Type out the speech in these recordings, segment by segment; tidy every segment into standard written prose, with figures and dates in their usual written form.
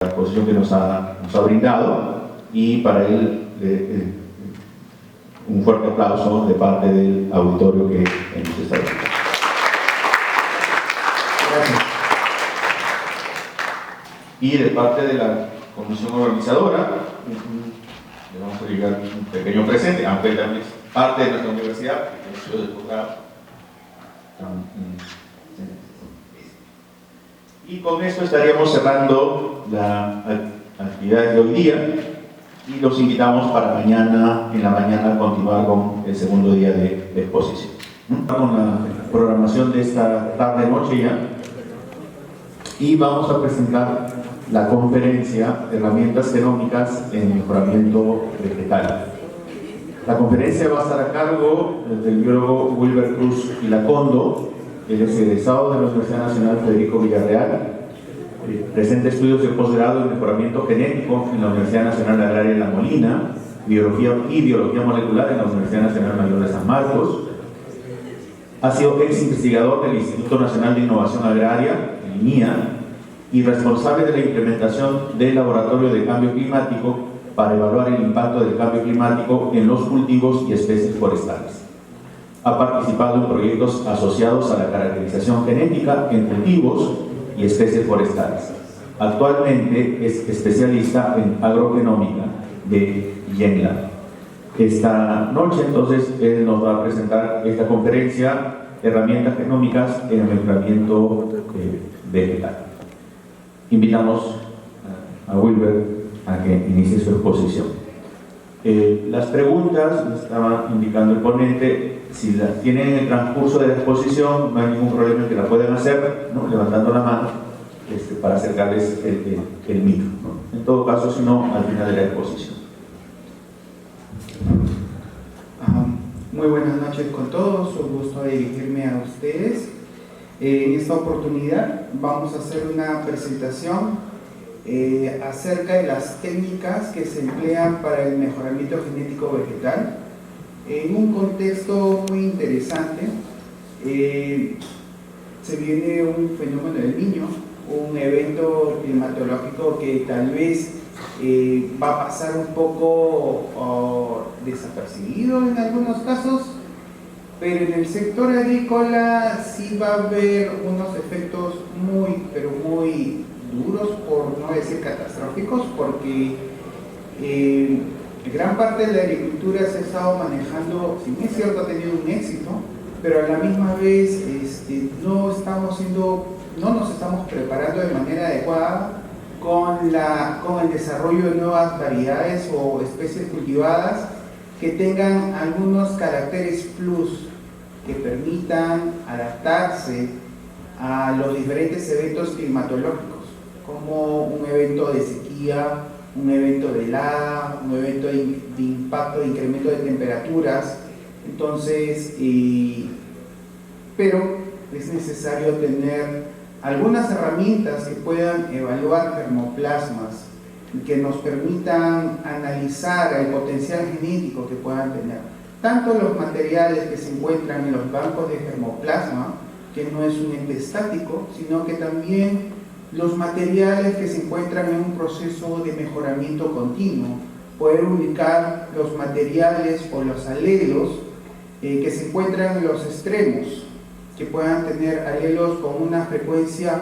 la exposición que nos ha brindado, y para él un fuerte aplauso de parte del auditorio que nos está viendo. Gracias. Y de parte de la comisión organizadora, le vamos a dedicar un pequeño presente, aunque también es parte de nuestra universidad, que es de posgrado. Y con esto estaríamos cerrando la actividad de hoy día y los invitamos para mañana, en la mañana, a continuar con el segundo día de exposición. Con la programación de esta tarde-noche ya, y vamos a presentar la conferencia Herramientas Genómicas en Mejoramiento Vegetal. La conferencia va a estar a cargo del biólogo Wilber Cruz Ilacondo. Él es egresado de la Universidad Nacional Federico Villarreal, presenta estudios de posgrado en mejoramiento genético en la Universidad Nacional Agraria de La Molina, biología molecular en la Universidad Nacional Mayor de San Marcos. Ha sido ex investigador del Instituto Nacional de Innovación Agraria, el INIA, y responsable de la implementación del Laboratorio de Cambio Climático para evaluar el impacto del cambio climático en los cultivos y especies forestales. Ha participado en proyectos asociados a la caracterización genética en cultivos y especies forestales. Actualmente es especialista en agrogenómica de YENLAB. Esta noche, entonces, él nos va a presentar esta conferencia, Herramientas Genómicas en el Mejoramiento Vegetal. Invitamos a Wilber a que inicie su exposición. Las preguntas, me estaba indicando el ponente, si las tienen en el transcurso de la exposición, no hay ningún problema en que la puedan hacer, ¿no?, levantando la mano para acercarles el micro, ¿no? En todo caso, si no, al final de la exposición. Muy buenas noches con todos, un gusto dirigirme a ustedes. En esta oportunidad vamos a hacer una presentación acerca de las técnicas que se emplean para el mejoramiento genético vegetal en un contexto muy interesante. Se viene un fenómeno del Niño, un evento climatológico que tal vez va a pasar un poco desapercibido en algunos casos, pero en el sector agrícola sí va a haber unos efectos muy duros, por no decir catastróficos, porque gran parte de la agricultura se ha estado manejando, si bien es cierto ha tenido un éxito, pero a la misma vez no nos estamos preparando de manera adecuada con el desarrollo de nuevas variedades o especies cultivadas que tengan algunos caracteres plus que permitan adaptarse a los diferentes eventos climatológicos, como un evento de sequía, un evento de helada, un evento de impacto, de incremento de temperaturas. Entonces, pero es necesario tener algunas herramientas que puedan evaluar germoplasmas y que nos permitan analizar el potencial genético que puedan tener. Tanto los materiales que se encuentran en los bancos de germoplasma, que no es un ente estático, sino que también los materiales que se encuentran en un proceso de mejoramiento continuo, poder ubicar los materiales o los alelos que se encuentran en los extremos, que puedan tener alelos con una frecuencia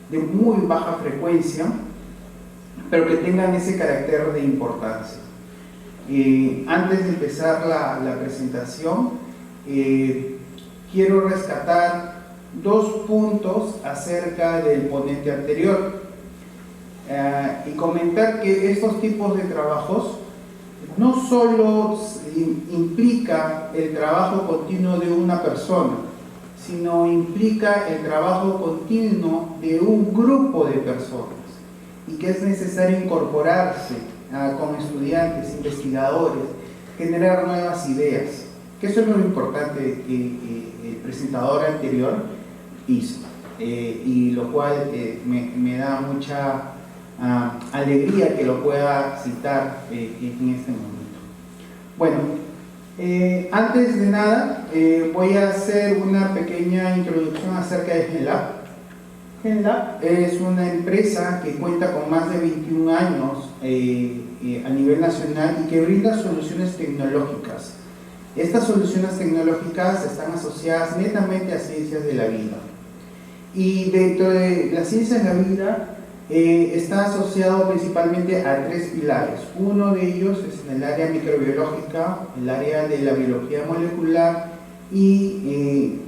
de muy baja frecuencia, pero que tengan ese carácter de importancia. Antes de empezar la presentación, quiero rescatar dos puntos acerca del ponente anterior y comentar que estos tipos de trabajos no solo implica el trabajo continuo de una persona, sino implica el trabajo continuo de un grupo de personas, y que es necesario incorporarse con estudiantes, investigadores, generar nuevas ideas, que eso es lo importante que el presentador anterior hizo, y lo cual me da mucha alegría que lo pueda citar en este momento. Bueno, antes de nada voy a hacer una pequeña introducción acerca de YENLAB. GenLab es una empresa que cuenta con más de 21 años a nivel nacional y que brinda soluciones tecnológicas. Estas soluciones tecnológicas están asociadas netamente a ciencias de la vida. Y dentro de las ciencias de la vida está asociado principalmente a 3 pilares. Uno de ellos es en el área microbiológica, el área de la biología molecular y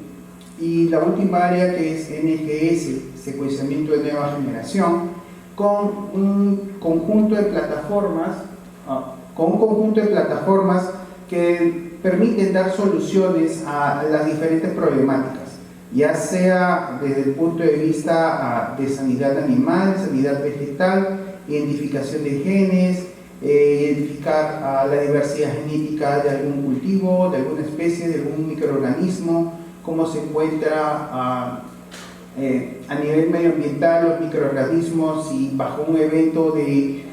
la última área que es NGS, secuenciamiento de nueva generación, con un conjunto de plataformas que permiten dar soluciones a las diferentes problemáticas, ya sea desde el punto de vista de sanidad animal, sanidad vegetal, identificación de genes, identificar la diversidad genética de algún cultivo, de alguna especie, de algún microorganismo, cómo se encuentra a nivel medioambiental los microorganismos y bajo un evento de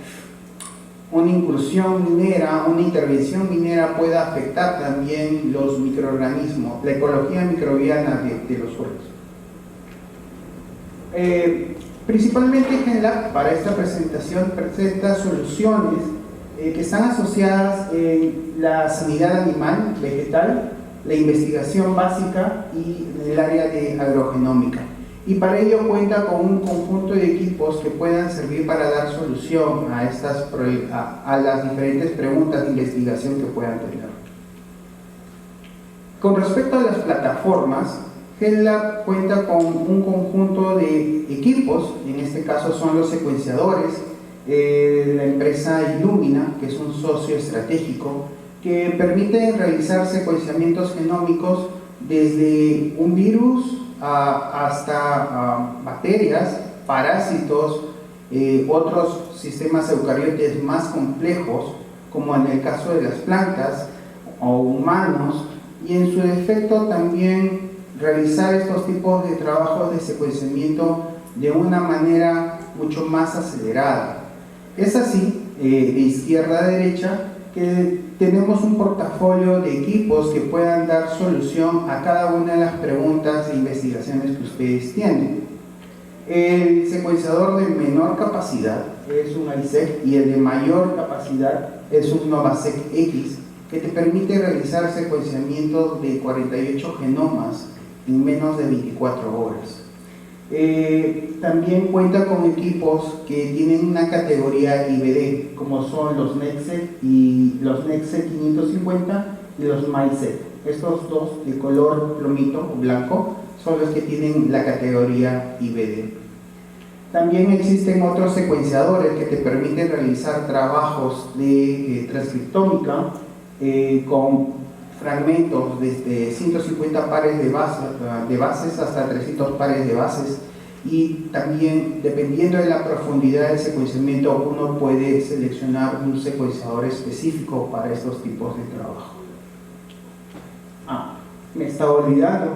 una incursión minera, una intervención minera pueda afectar también los microorganismos, la ecología microbiana de los suelos. Principalmente GenLab para esta presentación presenta soluciones que están asociadas en la sanidad animal, vegetal, la investigación básica y en el área de agrogenómica. Y para ello cuenta con un conjunto de equipos que puedan servir para dar solución a las diferentes preguntas de investigación que puedan tener. Con respecto a las plataformas, GenLab cuenta con un conjunto de equipos, en este caso son los secuenciadores, la empresa Illumina, que es un socio estratégico, que permite realizar secuenciamientos genómicos desde un virus hasta bacterias, parásitos, otros sistemas eucariotes más complejos, como en el caso de las plantas o humanos, y en su defecto también realizar estos tipos de trabajos de secuenciamiento de una manera mucho más acelerada. Es así, de izquierda a derecha, que tenemos un portafolio de equipos que puedan dar solución a cada una de las preguntas e investigaciones que ustedes tienen. El secuenciador de menor capacidad es un ISEC y el de mayor capacidad es un NovaSeq X, que te permite realizar secuenciamientos de 48 genomas en menos de 24 horas. También cuenta con equipos que tienen una categoría IBD, como son los NextSeq y los NextSeq 550 y los MySeq. Estos dos de color plomito o blanco son los que tienen la categoría IBD. También existen otros secuenciadores que te permiten realizar trabajos de transcriptómica con fragmentos desde 150 pares de bases hasta 300 pares de bases, y también dependiendo de la profundidad del secuenciamiento uno puede seleccionar un secuenciador específico para estos tipos de trabajo. Me estaba olvidando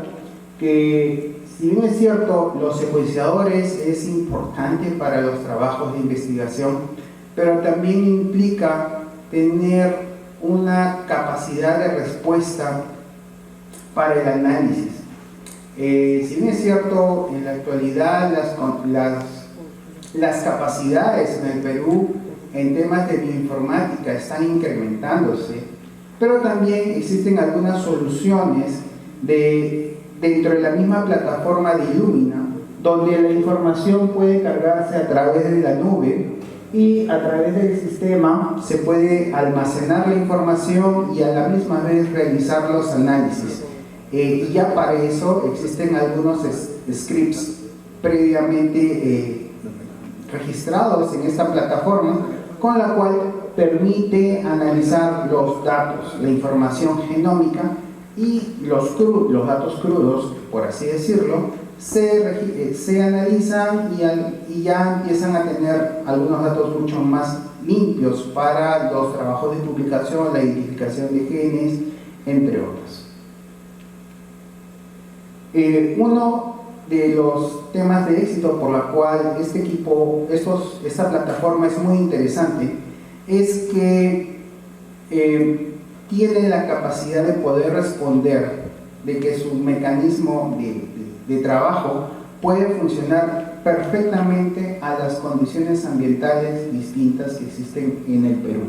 que si bien es cierto los secuenciadores es importante para los trabajos de investigación, pero también implica tener una capacidad de respuesta para el análisis. Si bien es cierto, en la actualidad las capacidades en el Perú en temas de bioinformática están incrementándose, pero también existen algunas soluciones dentro de la misma plataforma de Illumina, donde la información puede cargarse a través de la nube y a través del sistema se puede almacenar la información y a la misma vez realizar los análisis. Y ya para eso existen algunos scripts previamente registrados en esta plataforma, con la cual permite analizar los datos, la información genómica y los datos crudos, por así decirlo, se analizan y ya empiezan a tener algunos datos mucho más limpios para los trabajos de publicación, la identificación de genes, entre otros. Uno de los temas de éxito por la cual esta plataforma es muy interesante es que tiene la capacidad de poder responder, de que su mecanismo de trabajo puede funcionar perfectamente a las condiciones ambientales distintas que existen en el Perú.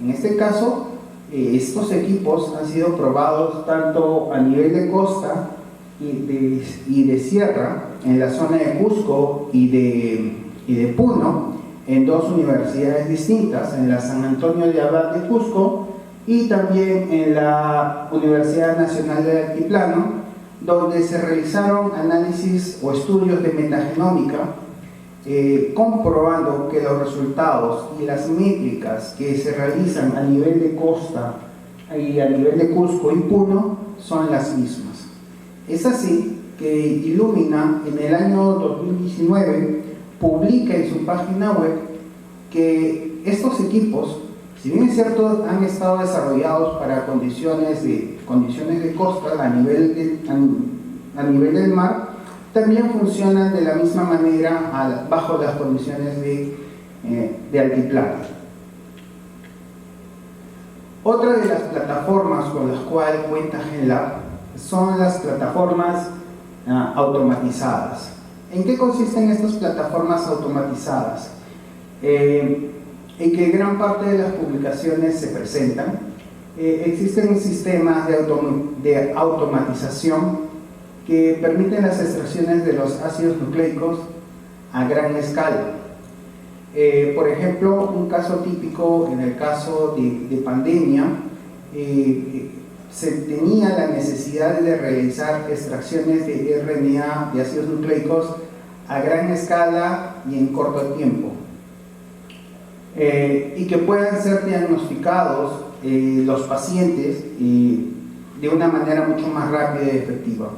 En este caso, estos equipos han sido probados tanto a nivel de costa y de sierra, en la zona de Cusco y de Puno, en dos universidades distintas, en la San Antonio de Abad de Cusco y también en la Universidad Nacional del Altiplano, donde se realizaron análisis o estudios de metagenómica, comprobando que los resultados y las métricas que se realizan a nivel de costa y a nivel de Cusco y Puno son las mismas. Es así que Illumina en el año 2019 publica en su página web que estos equipos, si bien es cierto, han estado desarrollados para condiciones de costa a nivel del mar, también funcionan de la misma manera bajo las condiciones de altiplano. Otra de las plataformas con las cuales cuenta GenLab son las plataformas automatizadas. ¿En qué consisten estas plataformas automatizadas? En que gran parte de las publicaciones se presentan. Existen sistemas de automatización que permiten las extracciones de los ácidos nucleicos a gran escala. Por ejemplo, un caso típico en el caso de pandemia, se tenía la necesidad de realizar extracciones de RNA, de ácidos nucleicos, a gran escala y en corto tiempo, y que puedan ser diagnosticados los pacientes de una manera mucho más rápida y efectiva.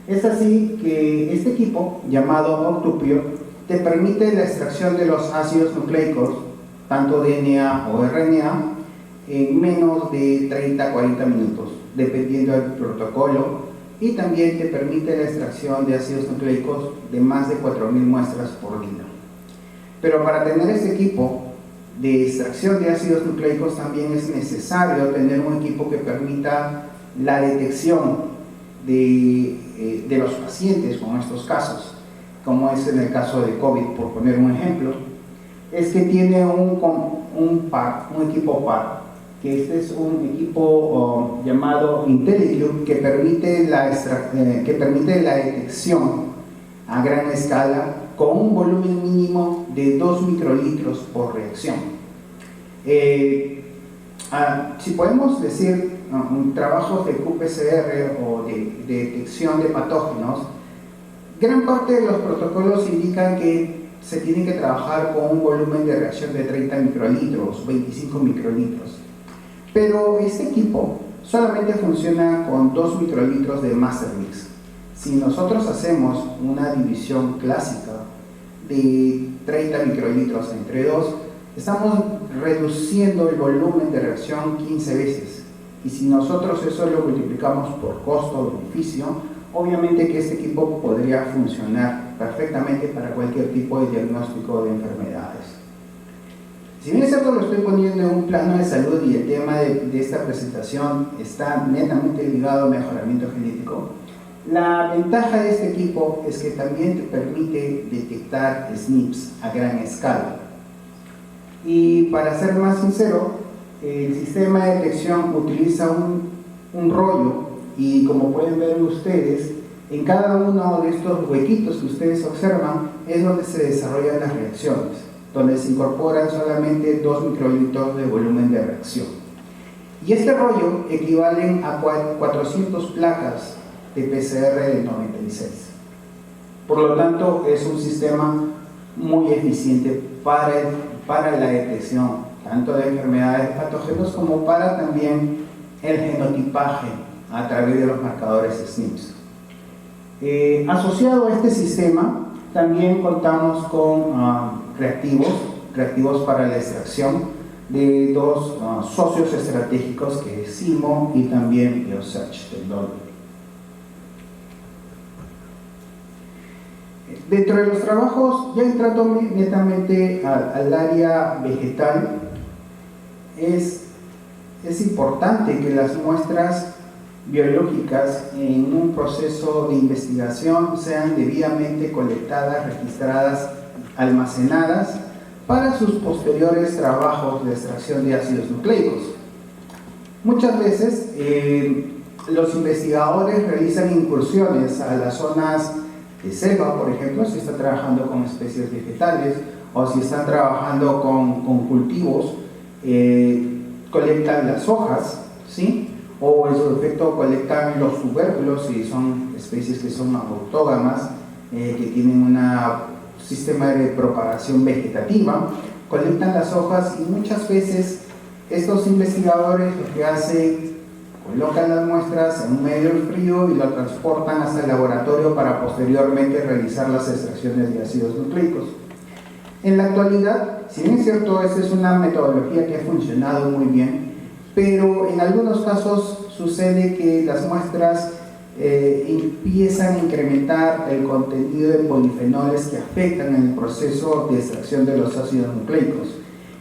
Es así que este equipo, llamado Octupio, te permite la extracción de los ácidos nucleicos, tanto DNA o RNA, en menos de 30 a 40 minutos, dependiendo del protocolo, y también te permite la extracción de ácidos nucleicos de más de 4.000 muestras por día. Pero para tener este equipo de extracción de ácidos nucleicos también es necesario tener un equipo que permita la detección de los pacientes con estos casos, como es en el caso de COVID, por poner un ejemplo. Es que tiene un equipo PAR, que este es un equipo llamado IntelliCube, que permite la detección a gran escala con un volumen mínimo de 2 microlitros por reacción. Si podemos decir, trabajos de qPCR o de detección de patógenos, gran parte de los protocolos indican que se tiene que trabajar con un volumen de reacción de 30 microlitros, 25 microlitros. Pero este equipo solamente funciona con 2 microlitros de master mix. Si nosotros hacemos una división clásica de 30 microlitros entre 2, estamos reduciendo el volumen de reacción 15 veces. Y si nosotros eso lo multiplicamos por costo-beneficio, obviamente que este equipo podría funcionar perfectamente para cualquier tipo de diagnóstico de enfermedades. Si bien es cierto, lo estoy poniendo en un plano de salud y el tema de esta presentación está netamente ligado al mejoramiento genético, la ventaja de este equipo es que también te permite detectar SNPs a gran escala. Y para ser más sincero, el sistema de detección utiliza un rollo, y como pueden ver ustedes, en cada uno de estos huequitos que ustedes observan es donde se desarrollan las reacciones, donde se incorporan solamente 2 microlitros de volumen de reacción. Y este rollo equivale a 400 placas de PCR del 96. Por lo tanto, es un sistema muy eficiente para la detección tanto de enfermedades patógenas como para también el genotipaje a través de los marcadores SNPs. Asociado a este sistema, también contamos con reactivos para la extracción de dos socios estratégicos, que es CIMO y también Biosearch del DOL. Dentro de los trabajos, ya entrando netamente al área vegetal, es importante que las muestras biológicas en un proceso de investigación sean debidamente colectadas, registradas, almacenadas para sus posteriores trabajos de extracción de ácidos nucleicos. Muchas veces los investigadores realizan incursiones a las zonas de selva, por ejemplo, si están trabajando con especies vegetales o si están trabajando con cultivos, colectan las hojas, ¿sí? O en su defecto colectan los tubérculos si son especies que son autógamas, que tienen un sistema de propagación vegetativa, colectan las hojas y muchas veces estos investigadores lo que hacen, colocan las muestras en un medio frío y lo transportan hasta el laboratorio para posteriormente realizar las extracciones de ácidos nucleicos. En la actualidad, si bien es cierto, esta es una metodología que ha funcionado muy bien, pero en algunos casos sucede que las muestras empiezan a incrementar el contenido de polifenoles que afectan en el proceso de extracción de los ácidos nucleicos.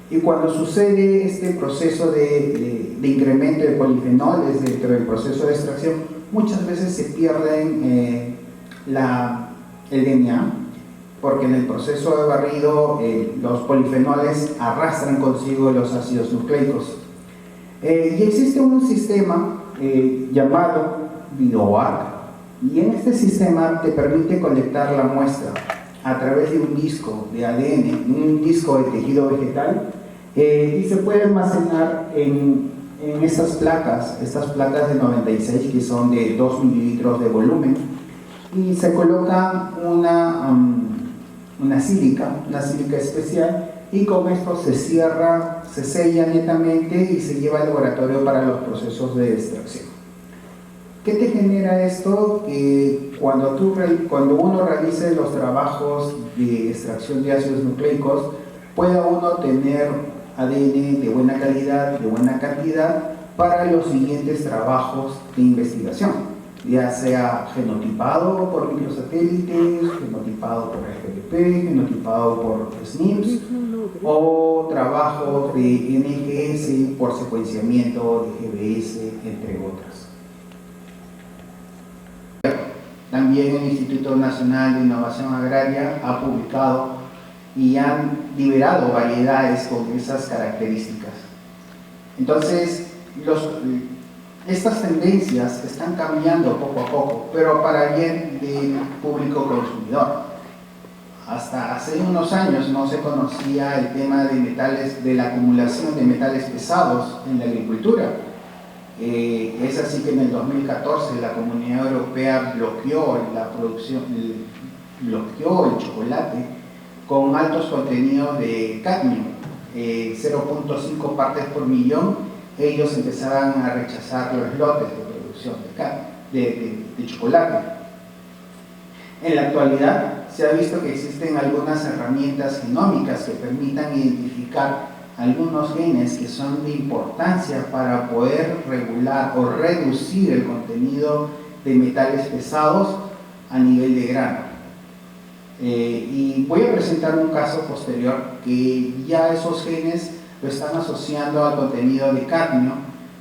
Y cuando sucede este proceso de incremento de polifenoles dentro del proceso de extracción, muchas veces se pierden el DNA, porque en el proceso de barrido los polifenoles arrastran consigo los ácidos nucleicos. Y existe un sistema llamado BioArc, y en este sistema te permite colectar la muestra a través de un disco de ADN, un disco de tejido vegetal, y se puede almacenar en estas placas de 96 que son de 2 mililitros de volumen, y se coloca una sílica especial, y con esto se cierra, se sella netamente y se lleva al laboratorio para los procesos de extracción. ¿Qué te genera esto? Que cuando uno realice los trabajos de extracción de ácidos nucleicos, pueda uno tener ADN de buena calidad, de buena cantidad, para los siguientes trabajos de investigación, ya sea genotipado por microsatélites, genotipado por FDP, genotipado por SNPs, o trabajos de NGS por secuenciamiento de GBS, entre otras. También el Instituto Nacional de Innovación Agraria ha publicado y han liberado variedades con esas características. Entonces, estas tendencias están cambiando poco a poco, pero para bien del público consumidor. Hasta hace unos años no se conocía el tema de metales, de la acumulación de metales pesados en la agricultura. Es así que en el 2014 la Comunidad Europea bloqueó la producción, bloqueó el chocolate con altos contenidos de cadmio, 0.5 partes por millón. Ellos empezaban a rechazar los lotes de producción de chocolate. En la actualidad se ha visto que existen algunas herramientas genómicas que permitan identificar algunos genes que son de importancia para poder regular o reducir el contenido de metales pesados a nivel de grano. Y voy a presentar un caso posterior que ya esos genes lo están asociando al contenido de cadmio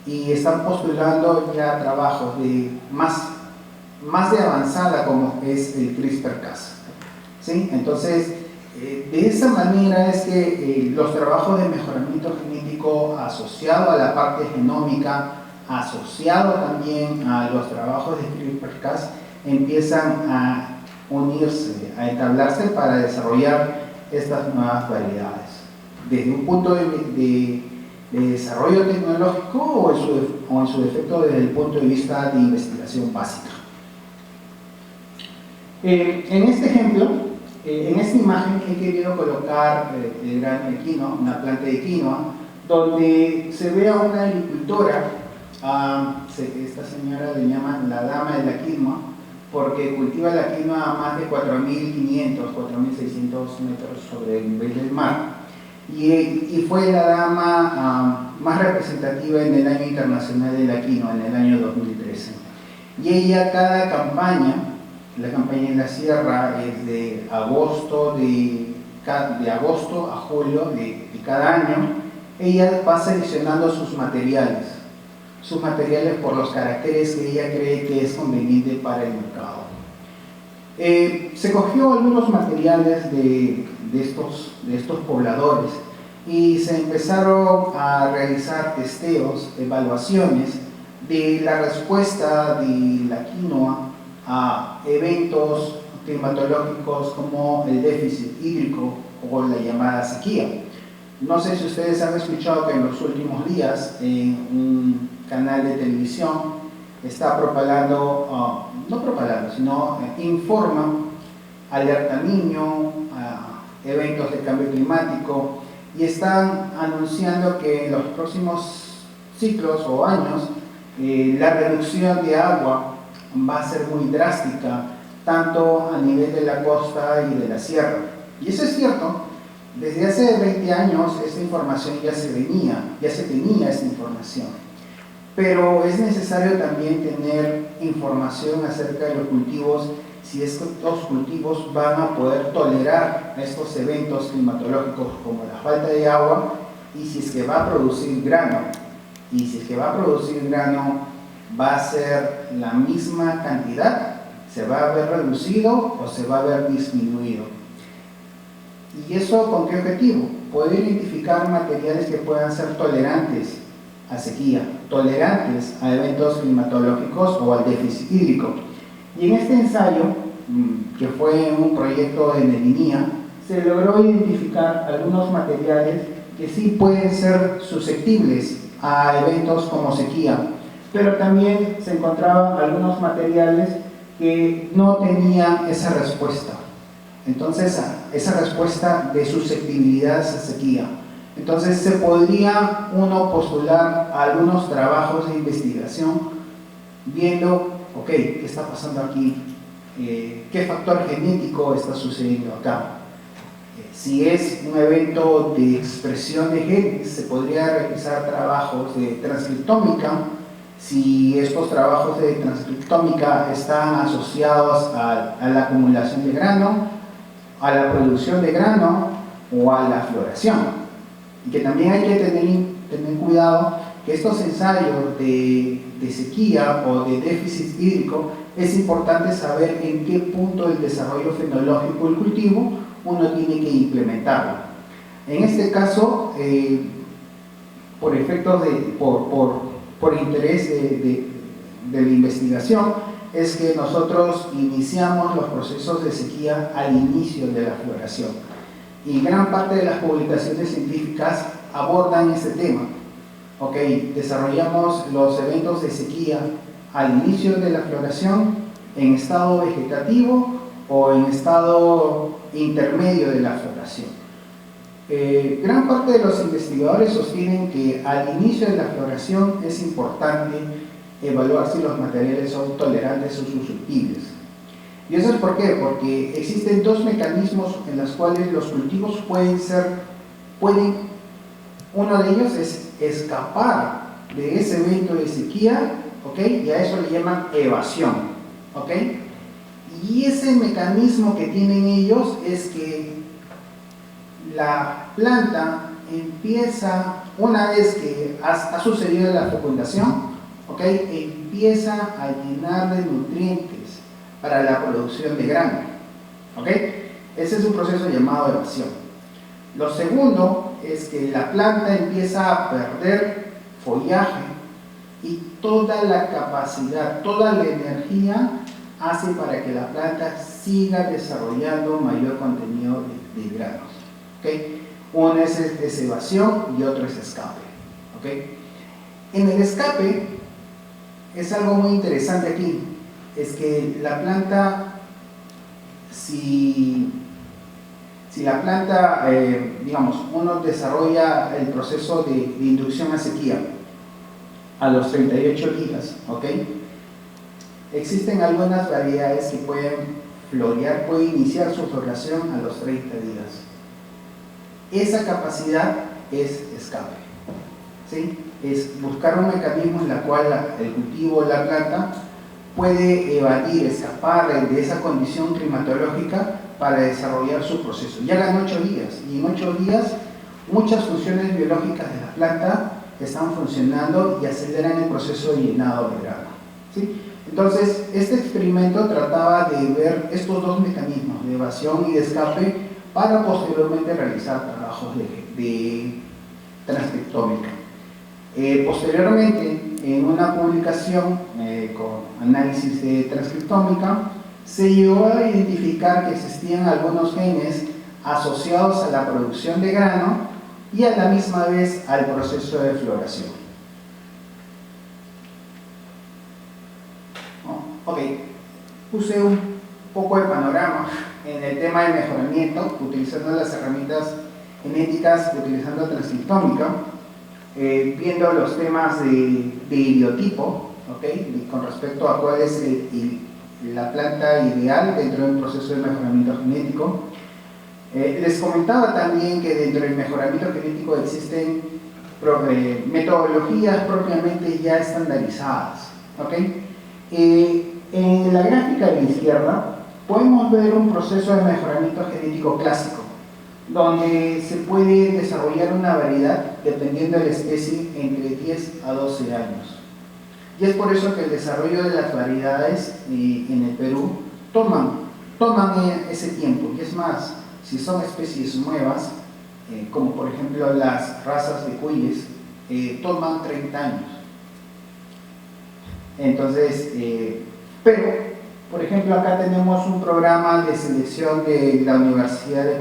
y están postulando ya trabajos de más de avanzada como es el CRISPR-Cas. ¿Sí? Entonces, de esa manera es que los trabajos de mejoramiento genético asociado a la parte genómica, asociado también a los trabajos de CRISPR-Cas, empiezan a unirse, a entablarse para desarrollar estas nuevas variedades. Desde un punto de desarrollo tecnológico o en su defecto desde el punto de vista de investigación básica. En este ejemplo, en esta imagen he querido colocar el grano de quinoa, una planta de quinoa, donde se ve a una agricultora, esta señora le llaman la dama de la quinoa, porque cultiva la quinoa a más de 4.500, 4.600 metros sobre el nivel del mar, y fue la dama más representativa en el Año Internacional de la Quinoa, en el año 2013. Y ella, cada campaña, la campaña en la sierra es de agosto a julio de cada año, ella va seleccionando sus materiales. sus materiales por los caracteres que ella cree que es conveniente para el mercado. Se cogió algunos materiales de estos pobladores y se empezaron a realizar testeos, evaluaciones de la respuesta de la quinoa a eventos climatológicos como el déficit hídrico o la llamada sequía. No sé si ustedes han escuchado que en los últimos días en un canal de televisión está informa, alerta niño, eventos de cambio climático, y están anunciando que en los próximos ciclos o años la reducción de agua va a ser muy drástica, tanto a nivel de la costa y de la sierra. Y eso es cierto. Desde hace 20 años esta información ya se tenía esta información. Pero es necesario también tener información acerca de los cultivos, si estos cultivos van a poder tolerar estos eventos climatológicos como la falta de agua, y si es que va a producir grano. Y si es que va a producir grano, va a ser la misma cantidad, se va a ver reducido o se va a ver disminuido. ¿Y eso con qué objetivo? Poder identificar materiales que puedan ser tolerantes a sequía, tolerantes a eventos climatológicos o al déficit hídrico. Y en este ensayo, que fue un proyecto de Nelinía, se logró identificar algunos materiales que sí pueden ser susceptibles a eventos como sequía, pero también se encontraban algunos materiales que no tenían esa respuesta. Entonces, esa respuesta de susceptibilidad a sequía. Entonces, se podría uno postular a algunos trabajos de investigación viendo, ok, ¿qué está pasando aquí? ¿Qué factor genético está sucediendo acá? Si es un evento de expresión de genes, se podría realizar trabajos de transcriptómica. Si estos trabajos de transcriptómica están asociados a la acumulación de grano, a la producción de grano o a la floración. Y que también hay que tener cuidado que estos ensayos de sequía o de déficit hídrico, es importante saber en qué punto del desarrollo fenológico del cultivo uno tiene que implementarlo. En este caso, por efectos por interés de la investigación, es que nosotros iniciamos los procesos de sequía al inicio de la floración. Y gran parte de las publicaciones científicas abordan este tema. Ok, desarrollamos los eventos de sequía al inicio de la floración, en estado vegetativo o en estado intermedio de la floración. Gran parte de los investigadores sostienen que al inicio de la floración es importante evaluar si los materiales son tolerantes o susceptibles. ¿Y eso es por qué? Porque existen dos mecanismos en los cuales los cultivos uno de ellos es escapar de ese evento de sequía, ¿ok? Y a eso le llaman evasión, ¿ok? Y ese mecanismo que tienen ellos es que la planta empieza, una vez que ha sucedido la fecundación, ¿ok? Empieza a llenar de nutrientes para la producción de grano, ¿ok? Ese es un proceso llamado evasión. Lo segundo es que la planta empieza a perder follaje y toda la capacidad, toda la energía hace para que la planta siga desarrollando mayor contenido de granos, ¿okay? Uno es evasión y otro es escape, ¿okay? En el escape es algo muy interesante aquí, es que la planta, si la planta, digamos, uno desarrolla el proceso de inducción a sequía a los 38 días, ¿ok? Existen algunas variedades que pueden iniciar su floración a los 30 días. Esa capacidad es escape, ¿sí? Es buscar un mecanismo en el cual el cultivo de la planta puede evadir, escapar de esa condición climatológica para desarrollar su proceso. Llegan 8 días y en 8 días muchas funciones biológicas de la planta están funcionando y aceleran el proceso de llenado de grano, ¿sí? Entonces, este experimento trataba de ver estos dos mecanismos de evasión y de escape para posteriormente realizar trabajos de transcriptómica. Posteriormente, en una publicación con análisis de transcriptómica, se llegó a identificar que existían algunos genes asociados a la producción de grano y a la misma vez al proceso de floración. Ok, puse un poco de panorama en el tema del mejoramiento, utilizando las herramientas genéticas, utilizando transcriptómica, viendo los temas de idiotipo, ¿okay? Con respecto a cuál es la planta ideal dentro de un proceso de mejoramiento genético. Les comentaba también que dentro del mejoramiento genético existen metodologías propiamente ya estandarizadas, ¿okay? En la gráfica de la izquierda podemos ver un proceso de mejoramiento genético clásico, donde se puede desarrollar una variedad dependiendo de la especie entre 10 a 12 años. Y es por eso que el desarrollo de las variedades en el Perú toman ese tiempo. Y es más, si son especies nuevas, como por ejemplo las razas de cuilles, toman 30 años. Entonces, pero, por ejemplo, acá tenemos un programa de selección de la Universidad de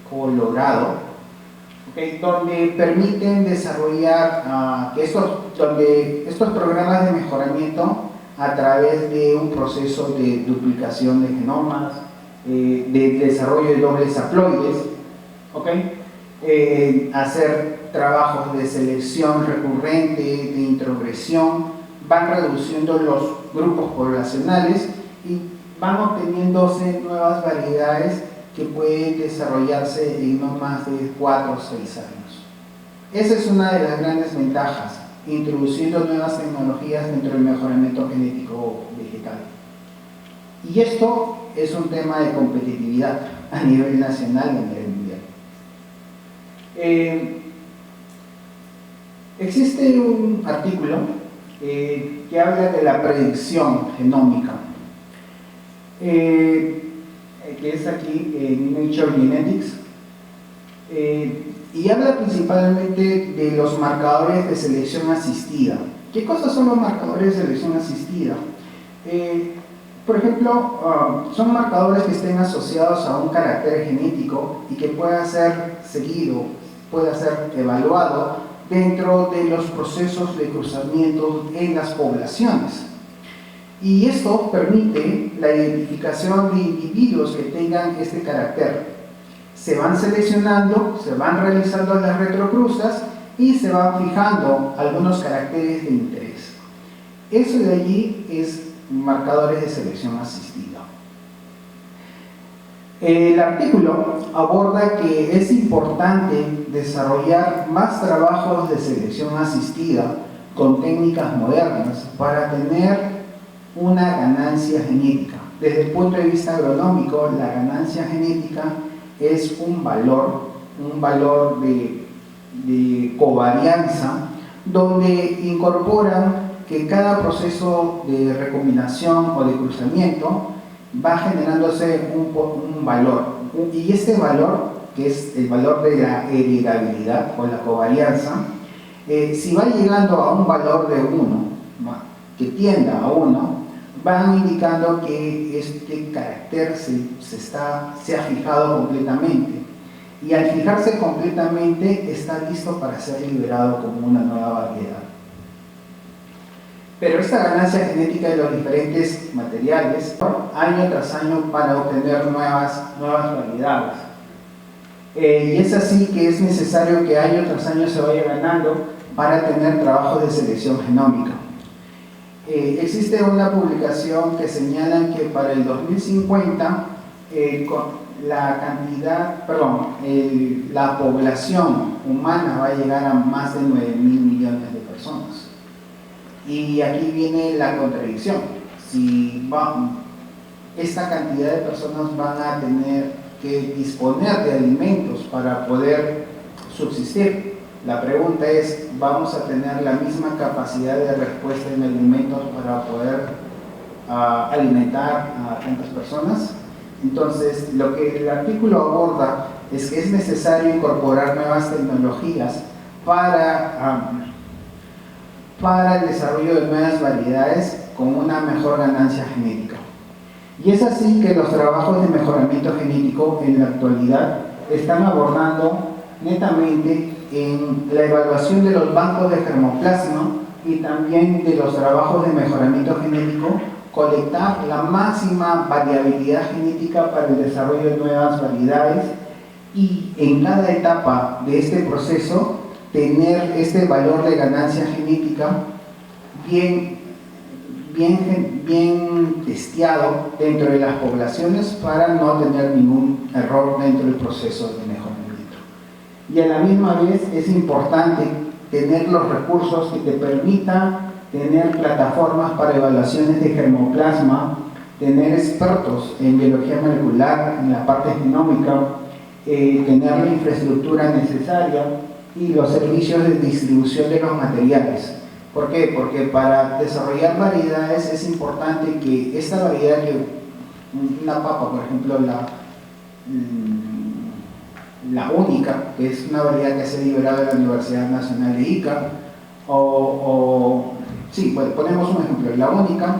Colorado, ¿okay? Donde permiten desarrollar estos programas de mejoramiento a través de un proceso de duplicación de genomas, de desarrollo de dobles haploides, ¿okay? Hacer trabajos de selección recurrente, de introgresión, van reduciendo los grupos poblacionales y van obteniéndose nuevas variedades que pueden desarrollarse en no más de 4 o 6 años. Esa es una de las grandes ventajas, introduciendo nuevas tecnologías dentro del mejoramiento genético vegetal. Y esto es un tema de competitividad a nivel nacional y a nivel mundial. Existe un artículo que habla de la predicción genómica, que es aquí en Nature Genetics, y habla principalmente de los marcadores de selección asistida. ¿Qué cosas son los marcadores de selección asistida? Por ejemplo, son marcadores que estén asociados a un carácter genético y que pueda ser seguido, pueda ser evaluado dentro de los procesos de cruzamiento en las poblaciones. Y esto permite la identificación de individuos que tengan este carácter. Se van seleccionando, se van realizando las retrocruzas y se van fijando algunos caracteres de interés. Eso de allí es marcadores de selección asistida. El artículo aborda que es importante desarrollar más trabajos de selección asistida con técnicas modernas para tener una ganancia genética. Desde el punto de vista agronómico, la ganancia genética es un valor de covarianza, donde incorporan que cada proceso de recombinación o de cruzamiento va generándose un valor, y este valor, que es el valor de la heredabilidad o la covarianza, si va llegando a un valor de 1, que tienda a 1, van indicando que este carácter se ha fijado completamente, y al fijarse completamente está listo para ser liberado como una nueva variedad. Pero esta ganancia genética de los diferentes materiales, año tras año, para obtener nuevas variedades. Y es así que es necesario que año tras año se vaya ganando para tener trabajos de selección genómica. Existe una publicación que señala que para el 2050 la población humana va a llegar a más de 9.000 millones de personas. Y aquí viene la contradicción. Si esta cantidad de personas van a tener que disponer de alimentos para poder subsistir, La pregunta es, ¿vamos a tener la misma capacidad de respuesta en alimentos para poder alimentar a tantas personas? Entonces, lo que el artículo aborda es que es necesario incorporar nuevas tecnologías para el desarrollo de nuevas variedades con una mejor ganancia genética. Y es así que los trabajos de mejoramiento genético en la actualidad están abordando netamente en la evaluación de los bancos de germoplasma y también de los trabajos de mejoramiento genético, colectar la máxima variabilidad genética para el desarrollo de nuevas variedades y en cada etapa de este proceso tener este valor de ganancia genética bien testeado dentro de las poblaciones para no tener ningún error dentro del proceso de mejoramiento. Y a la misma vez es importante tener los recursos que te permitan tener plataformas para evaluaciones de germoplasma, tener expertos en biología molecular, en la parte genómica, tener la infraestructura necesaria y los servicios de distribución de los materiales. ¿Por qué? Porque para desarrollar variedades es importante que esta variedad, que una papa, por ejemplo, la única, que es una variedad que se ha liberado de la Universidad Nacional de Ica, sí, pues ponemos un ejemplo, la única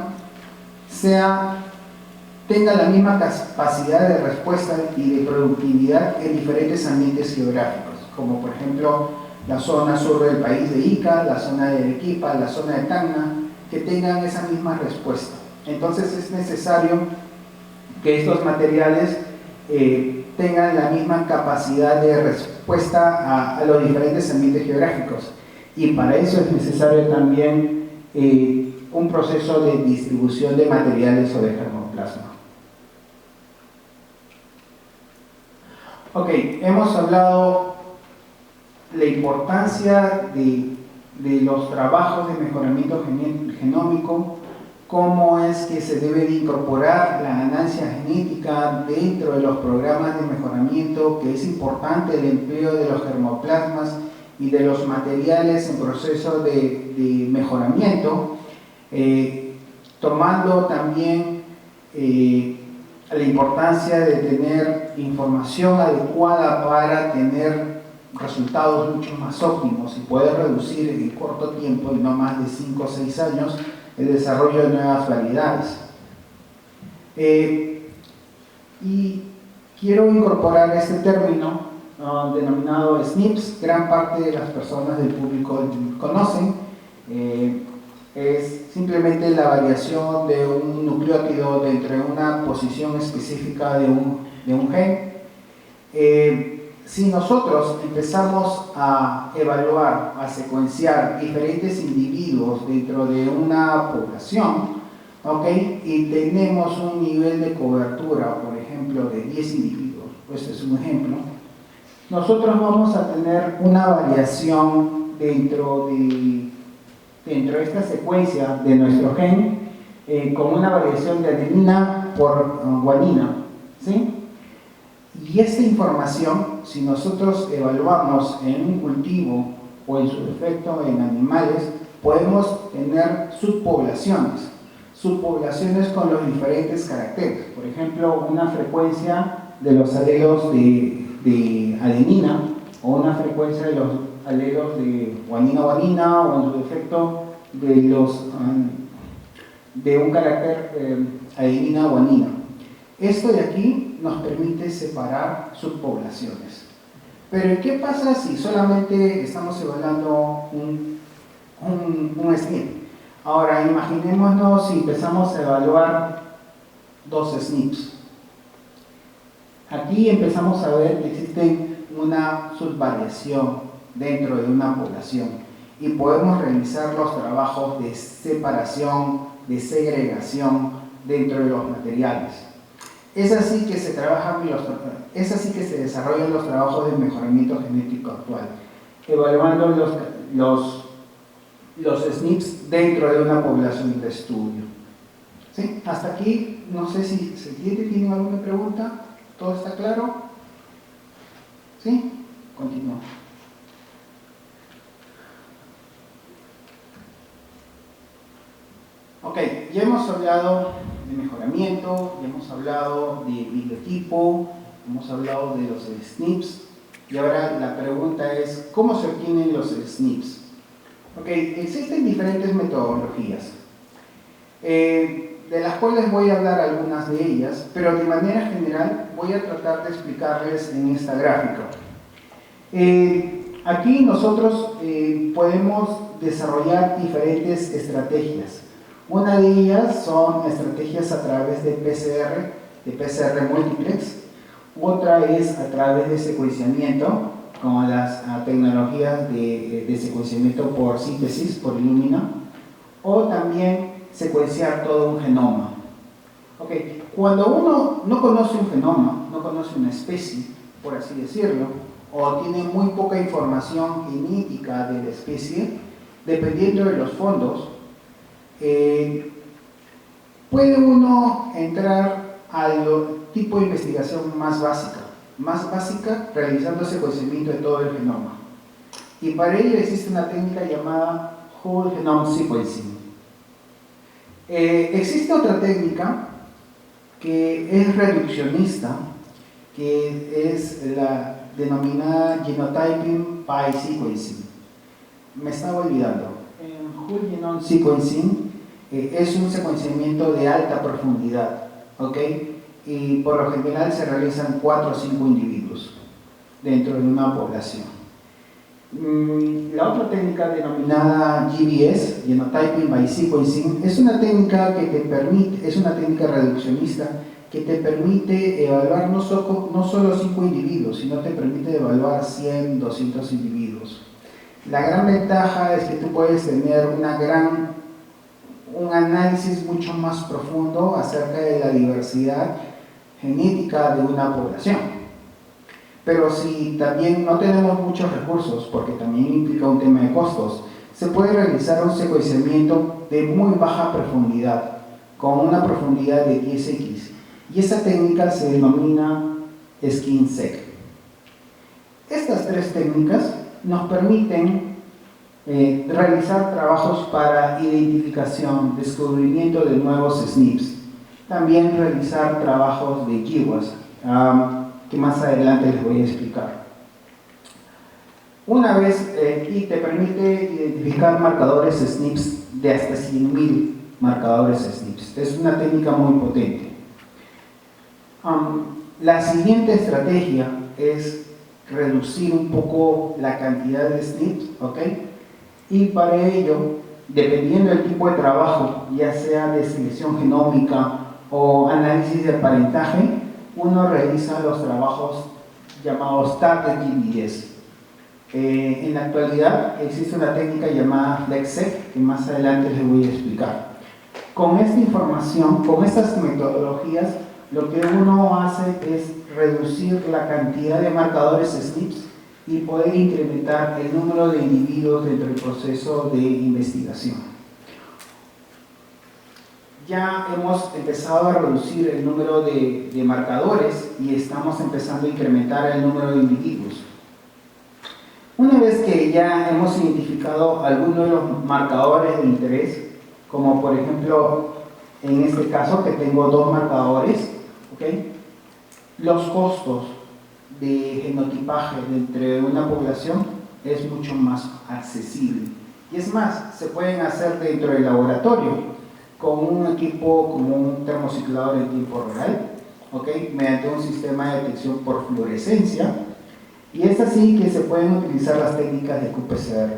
tenga la misma capacidad de respuesta y de productividad en diferentes ambientes geográficos, como por ejemplo la zona sur del país de Ica, la zona de Arequipa, la zona de Tacna, que tengan esa misma respuesta. Entonces es necesario que estos materiales tengan la misma capacidad de respuesta a los diferentes ambientes geográficos, y para eso es necesario también un proceso de distribución de materiales o de germoplasma. Ok, hemos hablado la importancia de los trabajos de mejoramiento genómico, cómo es que se debe de incorporar la ganancia genética dentro de los programas de mejoramiento, que es importante el empleo de los germoplasmas y de los materiales en proceso de mejoramiento, tomando también la importancia de tener información adecuada para tener resultados mucho más óptimos y poder reducir en corto tiempo, y no más de 5 o 6 años, el desarrollo de nuevas variedades. Y quiero incorporar este término denominado SNPs. Gran parte de las personas del público conocen. Es simplemente la variación de un nucleótido dentro de una posición específica de un gen. Si nosotros empezamos a evaluar, a secuenciar diferentes individuos dentro de una población, ¿okay? Y tenemos un nivel de cobertura, por ejemplo, de 10 individuos, pues es un ejemplo, nosotros vamos a tener una variación dentro de esta secuencia de nuestro gen, con una variación de adenina por guanina, ¿sí? Y esta información, si nosotros evaluamos en un cultivo o en su defecto en animales, podemos tener subpoblaciones con los diferentes caracteres. Por ejemplo, una frecuencia de los alelos de adenina, o una frecuencia de los alelos de guanina-guanina, o en su defecto de un carácter adenina-guanina. Esto de aquí nos permite separar subpoblaciones. Pero ¿qué pasa si solamente estamos evaluando un SNP? Ahora, imaginémonos si empezamos a evaluar 2 SNPs. Aquí empezamos a ver que existe una subvariación dentro de una población y podemos realizar los trabajos de separación, de segregación dentro de los materiales. Es así que se desarrollan los trabajos de mejoramiento genético actual, evaluando los SNPs dentro de una población de estudio. ¿Sí? Hasta aquí, no sé si se entiende. ¿Tienen alguna pregunta? ¿Todo está claro? ¿Sí? Continúo. ya hemos hablado de mejoramiento, ya hemos hablado de bibliotipo, hemos hablado de los SNPs, y ahora la pregunta es, ¿cómo se obtienen los SNPs? Existen diferentes metodologías, de las cuales voy a hablar algunas de ellas, pero de manera general voy a tratar de explicarles en esta gráfica. Aquí nosotros podemos desarrollar diferentes estrategias. Una de ellas son estrategias a través de PCR multiplex. Otra es a través de secuenciamiento, como las tecnologías de secuenciamiento por síntesis, por Illumina, o también secuenciar todo un genoma. Cuando uno no conoce un genoma, no conoce una especie, por así decirlo, o tiene muy poca información genética de la especie, dependiendo de los fondos, puede uno entrar al tipo de investigación más básica, realizando secuenciamiento de todo el genoma. Y para ello existe una técnica llamada Whole Genome Sequencing. Existe otra técnica que es reduccionista, que es la denominada Genotyping by Sequencing. Me estaba olvidando. Whole Genome Sequencing es un secuenciamiento de alta profundidad, y por lo general se realizan 4 o 5 individuos dentro de una población. La otra técnica denominada GBS, Genotyping by Sequencing, es una técnica que te permite, es una técnica reduccionista que te permite evaluar no solo 5 individuos, sino te permite evaluar 100, 200 individuos. La gran ventaja es que tú puedes tener un análisis mucho más profundo acerca de la diversidad genética de una población. Pero si también no tenemos muchos recursos, porque también implica un tema de costos, se puede realizar un secuenciamiento de muy baja profundidad, con una profundidad de 10x, y esa técnica se denomina SkinSeq. Estas 3 técnicas nos permiten realizar trabajos para identificación, descubrimiento de nuevos SNPs, también realizar trabajos de GWAS, que más adelante les voy a explicar. Una vez, y te permite identificar marcadores SNPs de hasta 100.000 marcadores SNPs. Es una técnica muy potente. La siguiente estrategia es reducir un poco la cantidad de SNPs, y para ello, dependiendo del tipo de trabajo, ya sea de selección genómica o análisis de parentaje, uno realiza los trabajos llamados Target GBS. En la actualidad existe una técnica llamada FlexSeq, que más adelante les voy a explicar. Con esta información, con estas metodologías, lo que uno hace es reducir la cantidad de marcadores SNPs y poder incrementar el número de individuos dentro del proceso de investigación. Ya hemos empezado a reducir el número de marcadores y estamos empezando a incrementar el número de individuos. Una vez que ya hemos identificado algunos de los marcadores de interés, como por ejemplo en este caso que tengo 2 marcadores, los costos de genotipaje dentro de una población es mucho más accesible. Y es más, se pueden hacer dentro del laboratorio con un equipo como un termociclador en tiempo real, mediante un sistema de detección por fluorescencia, y es así que se pueden utilizar las técnicas de qPCR.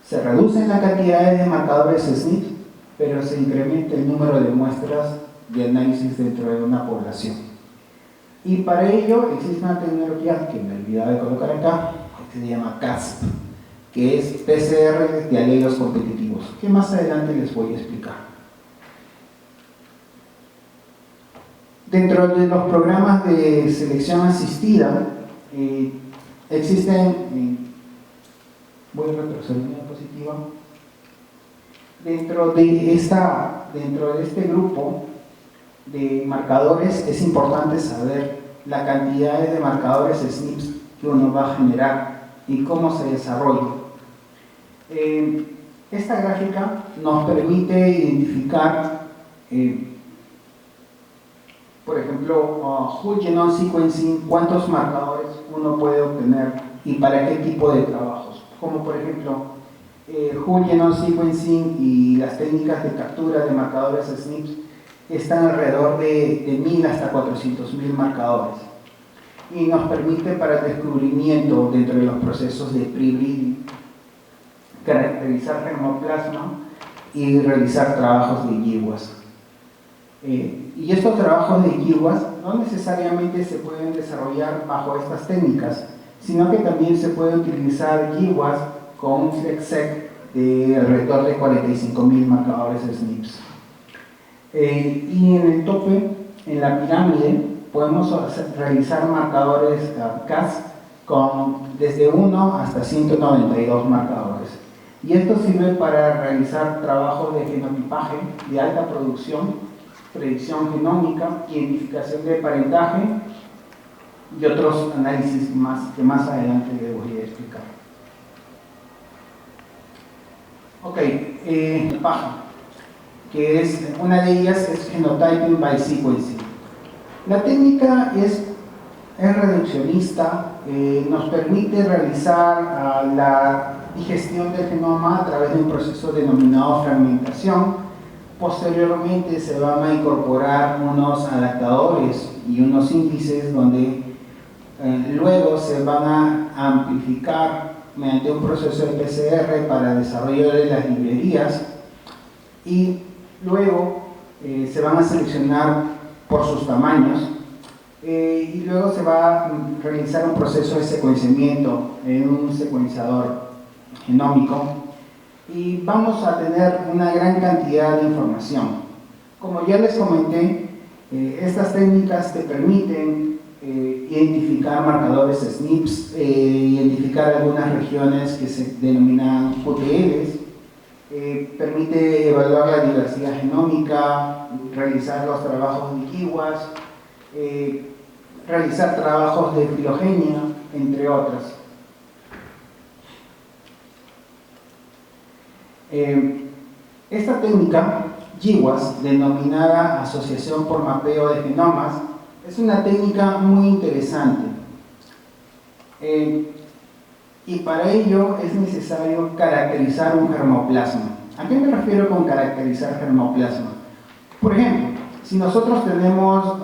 Se reducen las cantidades de marcadores SNP, pero se incrementa el número de muestras de análisis dentro de una población. Y para ello existe una tecnología que me olvidaba de colocar acá, que se llama CASP, que es PCR de alelos competitivos, que más adelante les voy a explicar. Dentro de los programas de selección asistida, existen, voy a retroceder una diapositiva, dentro de este grupo de marcadores es importante saber la cantidad de marcadores SNPs que uno va a generar y cómo se desarrolla. Esta gráfica nos permite identificar, por ejemplo, whole genome sequencing, cuántos marcadores uno puede obtener y para qué tipo de trabajos. Como por ejemplo, whole genome sequencing y las técnicas de captura de marcadores SNPs están alrededor de 1000 hasta 400.000 marcadores. Y nos permite para el descubrimiento dentro de los procesos de pre-breeding caracterizar germoplasma y realizar trabajos de GWAS. Y estos trabajos de GWAS no necesariamente se pueden desarrollar bajo estas técnicas, sino que también se puede utilizar GWAS con un FlexSec de alrededor de 45.000 marcadores SNPs. Y en el tope, en la pirámide, podemos realizar marcadores Cas con desde 1 hasta 192 marcadores. Y esto sirve para realizar trabajos de fenotipaje de alta producción, predicción genómica, identificación de parentaje y otros análisis que más adelante les voy a explicar. Ok, paja, que es una de ellas es Genotyping by Sequencing. La técnica es reduccionista, nos permite realizar la digestión del genoma a través de un proceso denominado fragmentación. Posteriormente se van a incorporar unos adaptadores y unos índices donde luego se van a amplificar mediante un proceso de PCR para desarrollo de las librerías y luego se van a seleccionar por sus tamaños y luego se va a realizar un proceso de secuenciamiento en un secuenciador genómico y vamos a tener una gran cantidad de información. Como ya les comenté, estas técnicas te permiten identificar marcadores SNPs, identificar algunas regiones que se denominan QTLs, permite evaluar la diversidad genómica, realizar los trabajos de GWAS, realizar trabajos de filogenia, entre otras. Esta técnica, GWAS, denominada Asociación por Mapeo de Genomas, es una técnica muy interesante. Y para ello es necesario caracterizar un germoplasma. ¿A qué me refiero con caracterizar germoplasma? Por ejemplo, si nosotros tenemos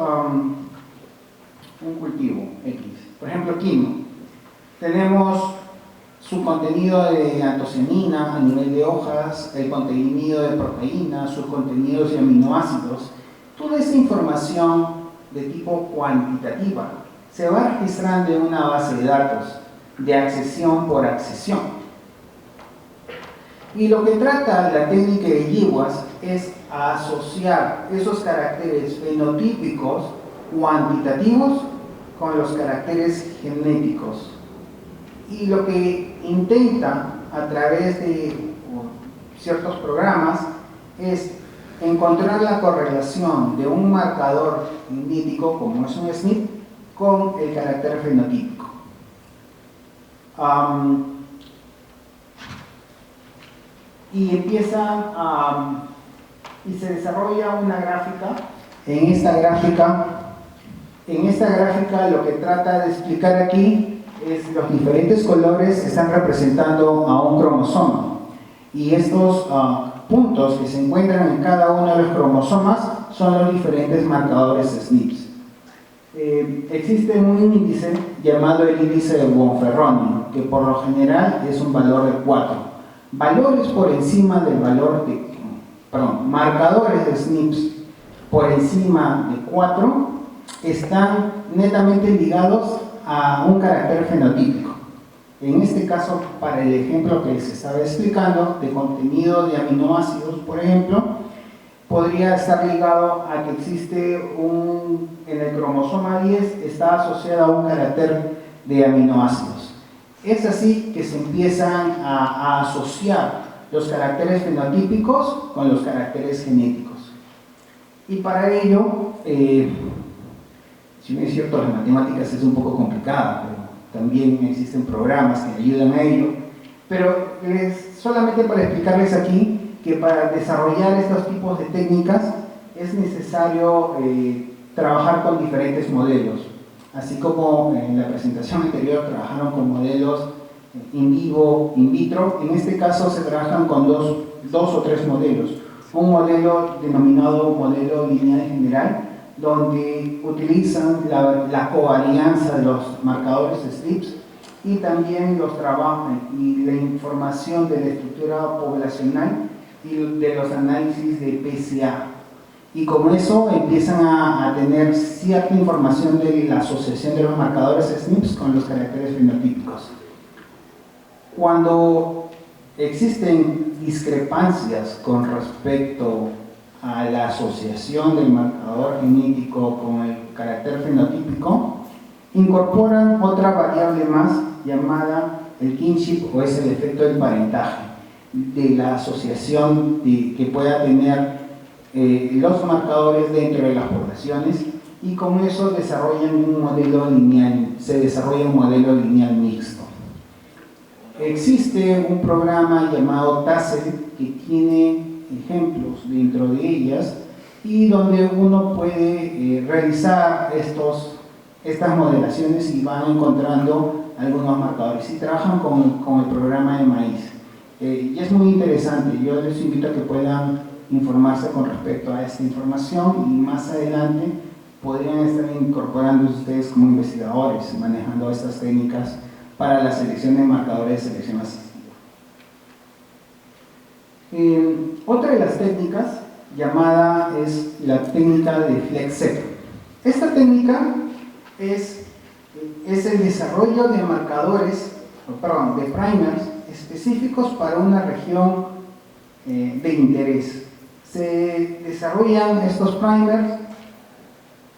un cultivo X, por ejemplo quino, tenemos su contenido de antocenina a nivel de hojas, el contenido de proteínas, sus contenidos de aminoácidos, toda esa información de tipo cuantitativa se va registrando en una base de datos de accesión por accesión. Y lo que trata la técnica de GWAS es asociar esos caracteres fenotípicos cuantitativos con los caracteres genéticos. Y lo que intenta a través de ciertos programas es encontrar la correlación de un marcador genético, como es un SNP, con el carácter fenotípico. Y empieza y se desarrolla una gráfica. En esta gráfica lo que trata de explicar aquí es los diferentes colores que están representando a un cromosoma y estos puntos que se encuentran en cada uno de los cromosomas son los diferentes marcadores SNPs. Existe un índice llamado el índice de Bonferroni, que por lo general es un valor de 4. Valores por encima del valor de, marcadores de SNPs por encima de 4 están netamente ligados a un carácter fenotípico. En este caso, para el ejemplo que les estaba explicando, de contenido de aminoácidos, por ejemplo, podría estar ligado a que existe en el cromosoma 10 está asociado a un carácter de aminoácidos. Es así que se empiezan a asociar los caracteres fenotípicos con los caracteres genéticos. Y para ello, si bien es cierto, las matemáticas es un poco complicada, pero también existen programas que ayudan a ello. Pero solamente para explicarles aquí que para desarrollar estos tipos de técnicas es necesario trabajar con diferentes modelos. Así como en la presentación anterior trabajaron con modelos in vivo, in vitro, en este caso se trabajan con dos o tres modelos. Un modelo denominado modelo lineal general, donde utilizan la covarianza de los marcadores SNPs y también los trabajos y la información de la estructura poblacional y de los análisis de PSA. Y con eso empiezan a tener cierta información de la asociación de los marcadores SNPs con los caracteres fenotípicos. Cuando existen discrepancias con respecto a la asociación del marcador genético con el carácter fenotípico, incorporan otra variable más llamada el kinship, o es el efecto del parentaje, de la asociación que pueda tener los marcadores dentro de las poblaciones, y con eso desarrollan un modelo lineal, se desarrolla un modelo lineal mixto. Existe un programa llamado TASEL que tiene ejemplos dentro de ellas y donde uno puede realizar estas modelaciones y van encontrando algunos marcadores y trabajan con el programa de maíz. Y es muy interesante, yo les invito a que puedan informarse con respecto a esta información y más adelante podrían estar incorporando ustedes como investigadores manejando estas técnicas para la selección de marcadores de selección asistida. Otra de las técnicas llamada es la técnica de FlexSec. Esta técnica es el desarrollo de marcadores, de primers específicos para una región de interés. Se desarrollan estos primers,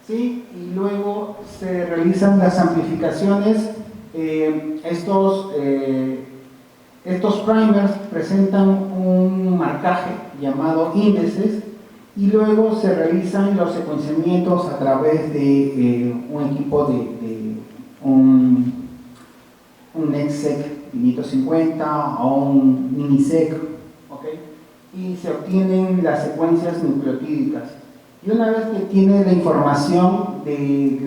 ¿sí? Y luego se realizan las amplificaciones. Estos primers presentan un marcaje llamado índices y luego se realizan los secuenciamientos a través de un equipo de un NextSeq 550 o un MiniSeq, ¿okay? Y se obtienen las secuencias nucleotídicas. Y una vez que tiene la información de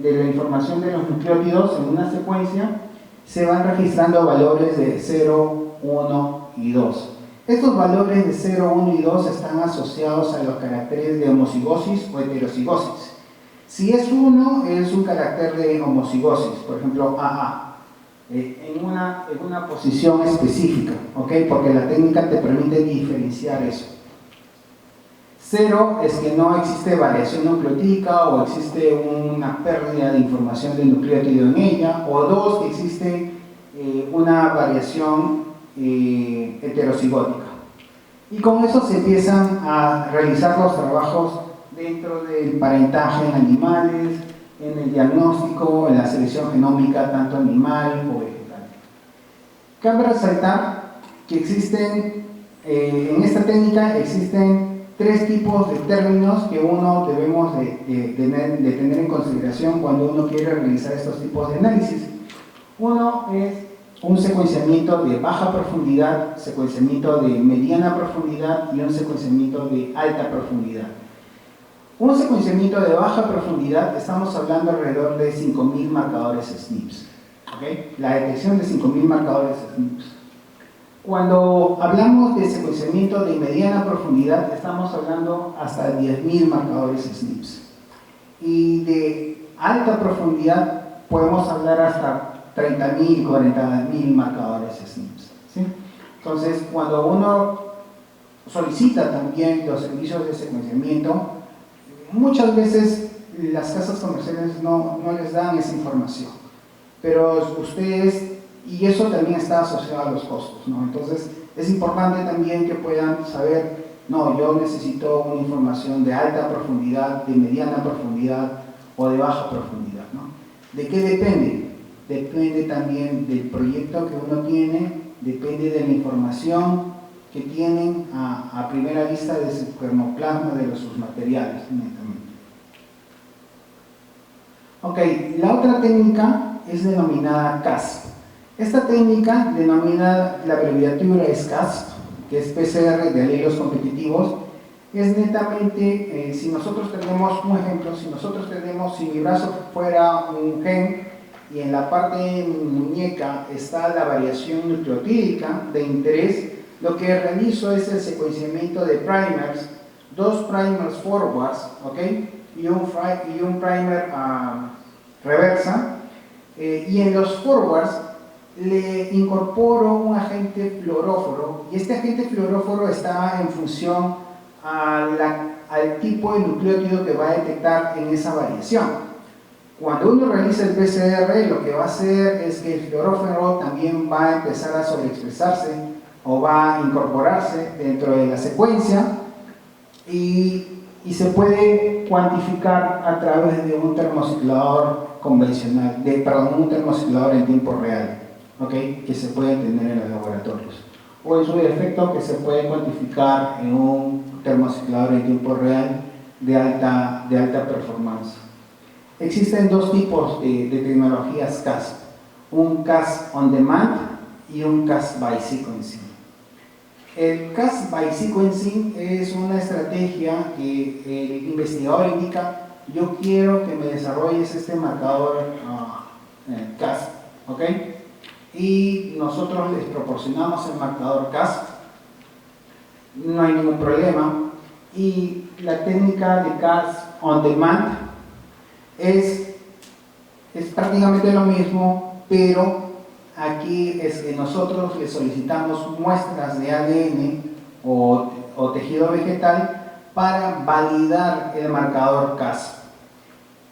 la información de los nucleótidos en una secuencia, se van registrando valores de 0, 1 y 2. Estos valores de 0, 1 y 2 están asociados a los caracteres de homocigosis o heterocigosis. Si es 1, es un carácter de homocigosis, por ejemplo AA, en una posición específica, ¿okay? Porque la técnica te permite diferenciar eso. 0 es que no existe variación nucleotídica o existe una pérdida de información del nucleótido en ella, o 2 que existe una variación heterocigótica. Y con eso se empiezan a realizar los trabajos dentro del parentaje en animales, en el diagnóstico, en la selección genómica tanto animal o vegetal. Cabe resaltar que existen, en esta técnica existen 3 tipos de términos que uno debemos de tener en consideración cuando uno quiere realizar estos tipos de análisis. Uno es un secuenciamiento de baja profundidad, secuenciamiento de mediana profundidad y un secuenciamiento de alta profundidad. Un secuenciamiento de baja profundidad, estamos hablando alrededor de 5.000 marcadores SNPs, ¿okay? La detección de 5.000 marcadores SNPs. Cuando hablamos de secuenciamiento de mediana profundidad, estamos hablando hasta 10.000 marcadores SNPs. Y de alta profundidad podemos hablar hasta 30.000, 40.000 marcadores SNPs, ¿sí? Entonces, cuando uno solicita también los servicios de secuenciamiento, muchas veces las casas comerciales no les dan esa información, pero ustedes, y eso también está asociado a los costos, ¿no? Entonces es importante también que puedan saber, no, yo necesito una información de alta profundidad, de mediana profundidad o de baja profundidad, ¿no? ¿De qué depende? Depende también del proyecto que uno tiene, depende de la información que tienen a primera vista de su germoplasma, de sus materiales. Ok, la otra técnica es denominada CAS. Esta técnica, denominada la abreviatura es CASP, que es PCR de alelos competitivos, es netamente, si nosotros tenemos un ejemplo, si mi brazo fuera un gen y en la parte de mi muñeca está la variación nucleotídica de interés, lo que realizo es el secuenciamiento de primers, 2 primers forwards, ¿ok? y un primer reversa, y en los forwards le incorporo un agente fluoróforo, y este agente fluoróforo está en función al tipo de nucleótido que va a detectar en esa variación. Cuando uno realiza el PCR, lo que va a hacer es que el fluoróforo también va a empezar a sobreexpresarse o va a incorporarse dentro de la secuencia y se puede cuantificar a través de un termociclador convencional, un termociclador en tiempo real, ¿okay? Que se puede tener en los laboratorios, o en su defecto que se puede cuantificar en un termociclador en tiempo real de alta performance. Existen 2 tipos de tecnologías CASP, un CASP on demand y un CASP by sequencing. El CASP by sequencing es una estrategia que el investigador indica: yo quiero que me desarrolles este marcador CASP, ¿ok? Y nosotros les proporcionamos el marcador CASP, no hay ningún problema. Y la técnica de CASP on demand es prácticamente lo mismo, pero aquí es que nosotros le solicitamos muestras de ADN o tejido vegetal para validar el marcador CASP.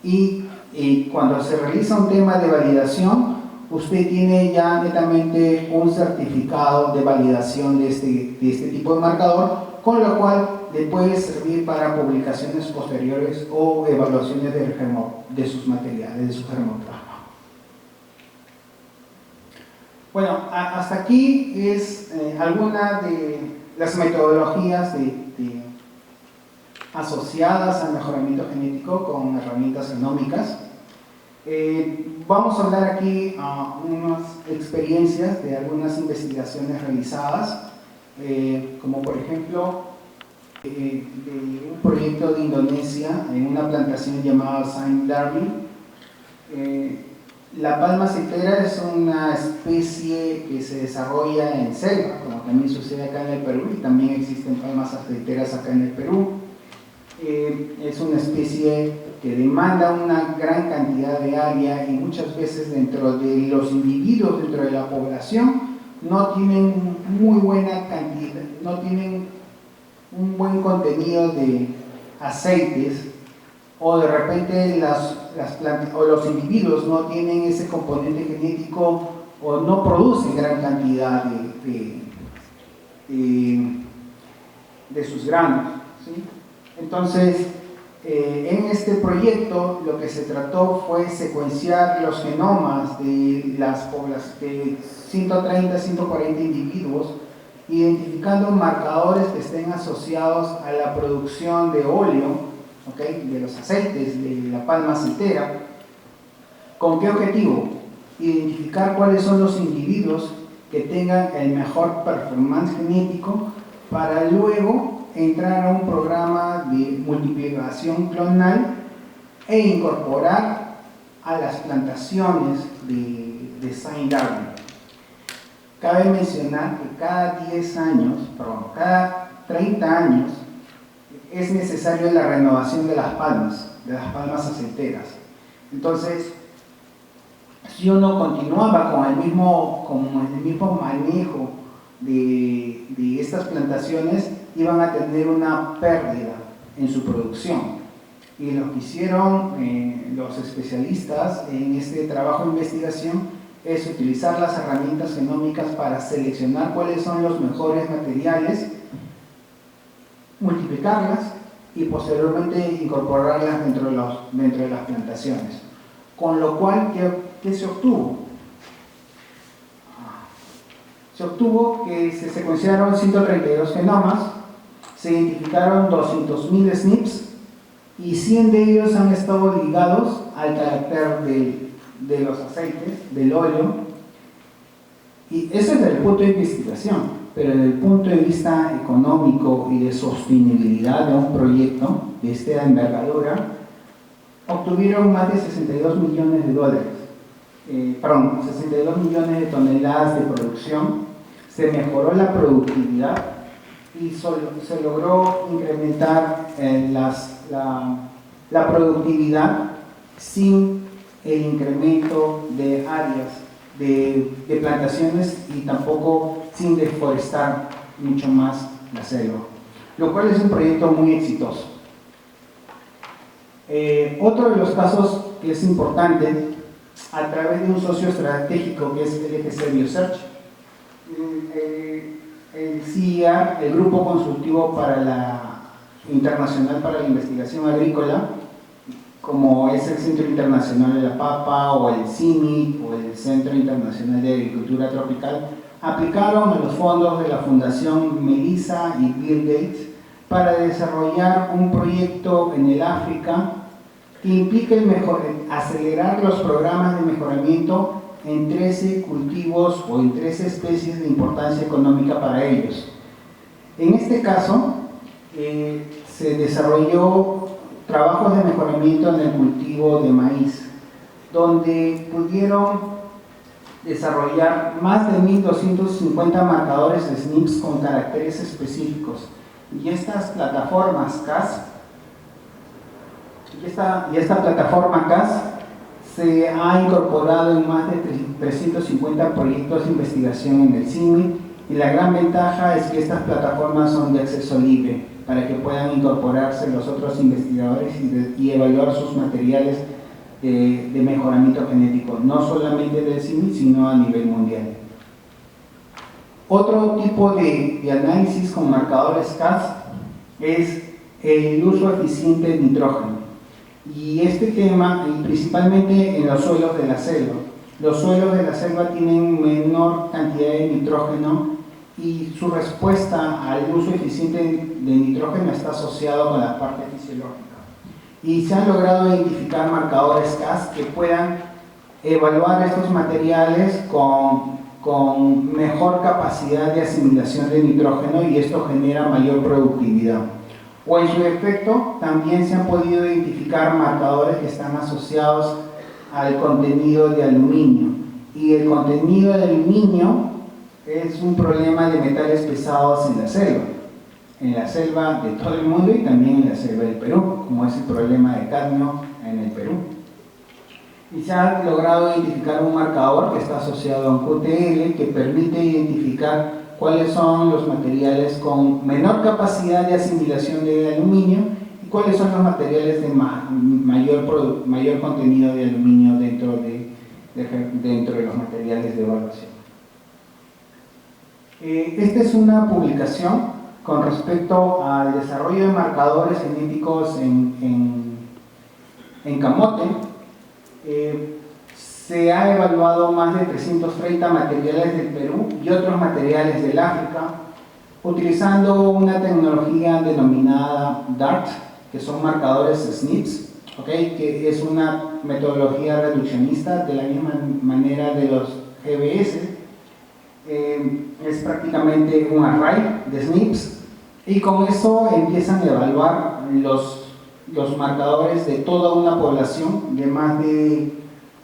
Y cuando se realiza un tema de validación, usted tiene ya netamente un certificado de validación de este tipo de marcador, con lo cual le puede servir para publicaciones posteriores o evaluaciones de sus materiales, de su germoplasma. Bueno, hasta aquí es alguna de las metodologías asociadas al mejoramiento genético con herramientas genómicas. Vamos a hablar aquí unas experiencias de algunas investigaciones realizadas, como por ejemplo de un proyecto de Indonesia en una plantación llamada Saint Darwin. La palma aceitera es una especie que se desarrolla en selva, como también sucede acá en el Perú, y también existen palmas aceiteras acá en el Perú. Es una especie que demanda una gran cantidad de área y muchas veces dentro de los individuos, dentro de la población, no tienen muy buena cantidad, no tienen un buen contenido de aceites, o de repente las plantas o los individuos no tienen ese componente genético o no producen gran cantidad de sus granos, ¿sí? Entonces, en este proyecto lo que se trató fue secuenciar los genomas de las poblaciones de 130 a 140 individuos, identificando marcadores que estén asociados a la producción de óleo, ¿okay? De los aceites de la palma aceitera. ¿Con qué objetivo? Identificar cuáles son los individuos que tengan el mejor performance genético para luego entrar a un programa de multiplicación clonal e incorporar a las plantaciones de Saint Darwin. Cabe mencionar que cada 30 años es necesario la renovación de las palmas aceiteras. Entonces, si uno continuaba con el mismo manejo de estas plantaciones, iban a tener una pérdida en su producción. Y lo que hicieron los especialistas en este trabajo de investigación es utilizar las herramientas genómicas para seleccionar cuáles son los mejores materiales, multiplicarlas y posteriormente incorporarlas dentro de las plantaciones. Con lo cual, ¿qué se obtuvo? Se obtuvo que se secuenciaron 132 genomas, se identificaron 200.000 SNPs y 100 de ellos han estado ligados al carácter de los aceites, del óleo, Y eso es desde el punto de investigación, pero desde el punto de vista económico y de sostenibilidad de un proyecto de esta envergadura, obtuvieron más de 62 millones de dólares. 62 millones de toneladas de producción, se mejoró la productividad y se logró incrementar la productividad sin el incremento de áreas de plantaciones y tampoco sin deforestar mucho más la selva, lo cual es un proyecto muy exitoso. Otro de los casos que es importante, a través de un socio estratégico que es LGC Biosearch, el CIA, el Grupo Consultivo Internacional para la Investigación Agrícola, como es el Centro Internacional de la Papa o el CIMIC o el Centro Internacional de Agricultura Tropical, aplicaron a los fondos de la Fundación Melissa y Bill Gates para desarrollar un proyecto en el África que implica acelerar los programas de mejoramiento en 13 cultivos o en 13 especies de importancia económica para ellos. En este caso, se desarrolló trabajos de mejoramiento en el cultivo de maíz, donde pudieron desarrollar más de 1.250 marcadores SNPs con caracteres específicos. Y estas plataformas CAS, esta plataforma CAS se ha incorporado en más de 350 proyectos de investigación en el CIMI, y la gran ventaja es que estas plataformas son de acceso libre para que puedan incorporarse los otros investigadores y evaluar sus materiales de mejoramiento genético, no solamente del CIMI, sino a nivel mundial. Otro tipo de análisis con marcadores CAS es el uso eficiente de nitrógeno. Y este tema, principalmente en los suelos de la selva. Los suelos de la selva tienen menor cantidad de nitrógeno y su respuesta al uso eficiente de nitrógeno está asociado con la parte fisiológica. Y se han logrado identificar marcadores CAS que puedan evaluar estos materiales con mejor capacidad de asimilación de nitrógeno, y esto genera mayor productividad. O en su defecto, también se han podido identificar marcadores que están asociados al contenido de aluminio. Y el contenido de aluminio es un problema de metales pesados en la selva de todo el mundo y también en la selva del Perú, como es el problema de cadmio en el Perú. Y se ha logrado identificar un marcador que está asociado a un QTL que permite identificar cuáles son los materiales con menor capacidad de asimilación de aluminio y cuáles son los materiales de mayor contenido de aluminio dentro de los materiales de evaluación. Esta es una publicación con respecto al desarrollo de marcadores genéticos en camote. Se ha evaluado más de 330 materiales del Perú y otros materiales del África, utilizando una tecnología denominada DART, que son marcadores SNPs, que es una metodología reduccionista de la misma manera de los GBS. Es prácticamente un array de SNPs, y con eso empiezan a evaluar los marcadores de toda una población de más de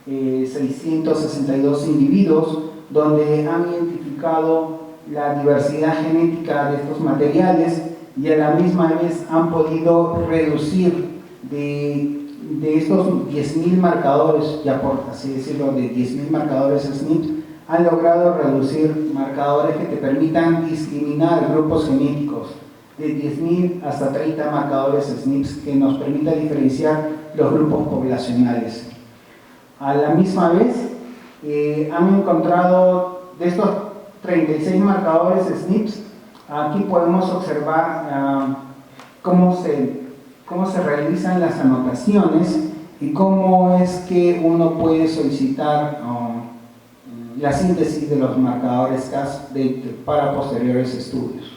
662 individuos, donde han identificado la diversidad genética de estos materiales y a la misma vez han podido reducir de estos 10.000 marcadores, ya por así decirlo, de 10.000 marcadores SNP, han logrado reducir marcadores que te permitan discriminar grupos genéticos de 10.000 hasta 30 marcadores SNPs que nos permita diferenciar los grupos poblacionales. A la misma vez, han encontrado de estos 36 marcadores SNPs, aquí podemos observar cómo se realizan las anotaciones y cómo es que uno puede solicitar la síntesis de los marcadores CAS para posteriores estudios.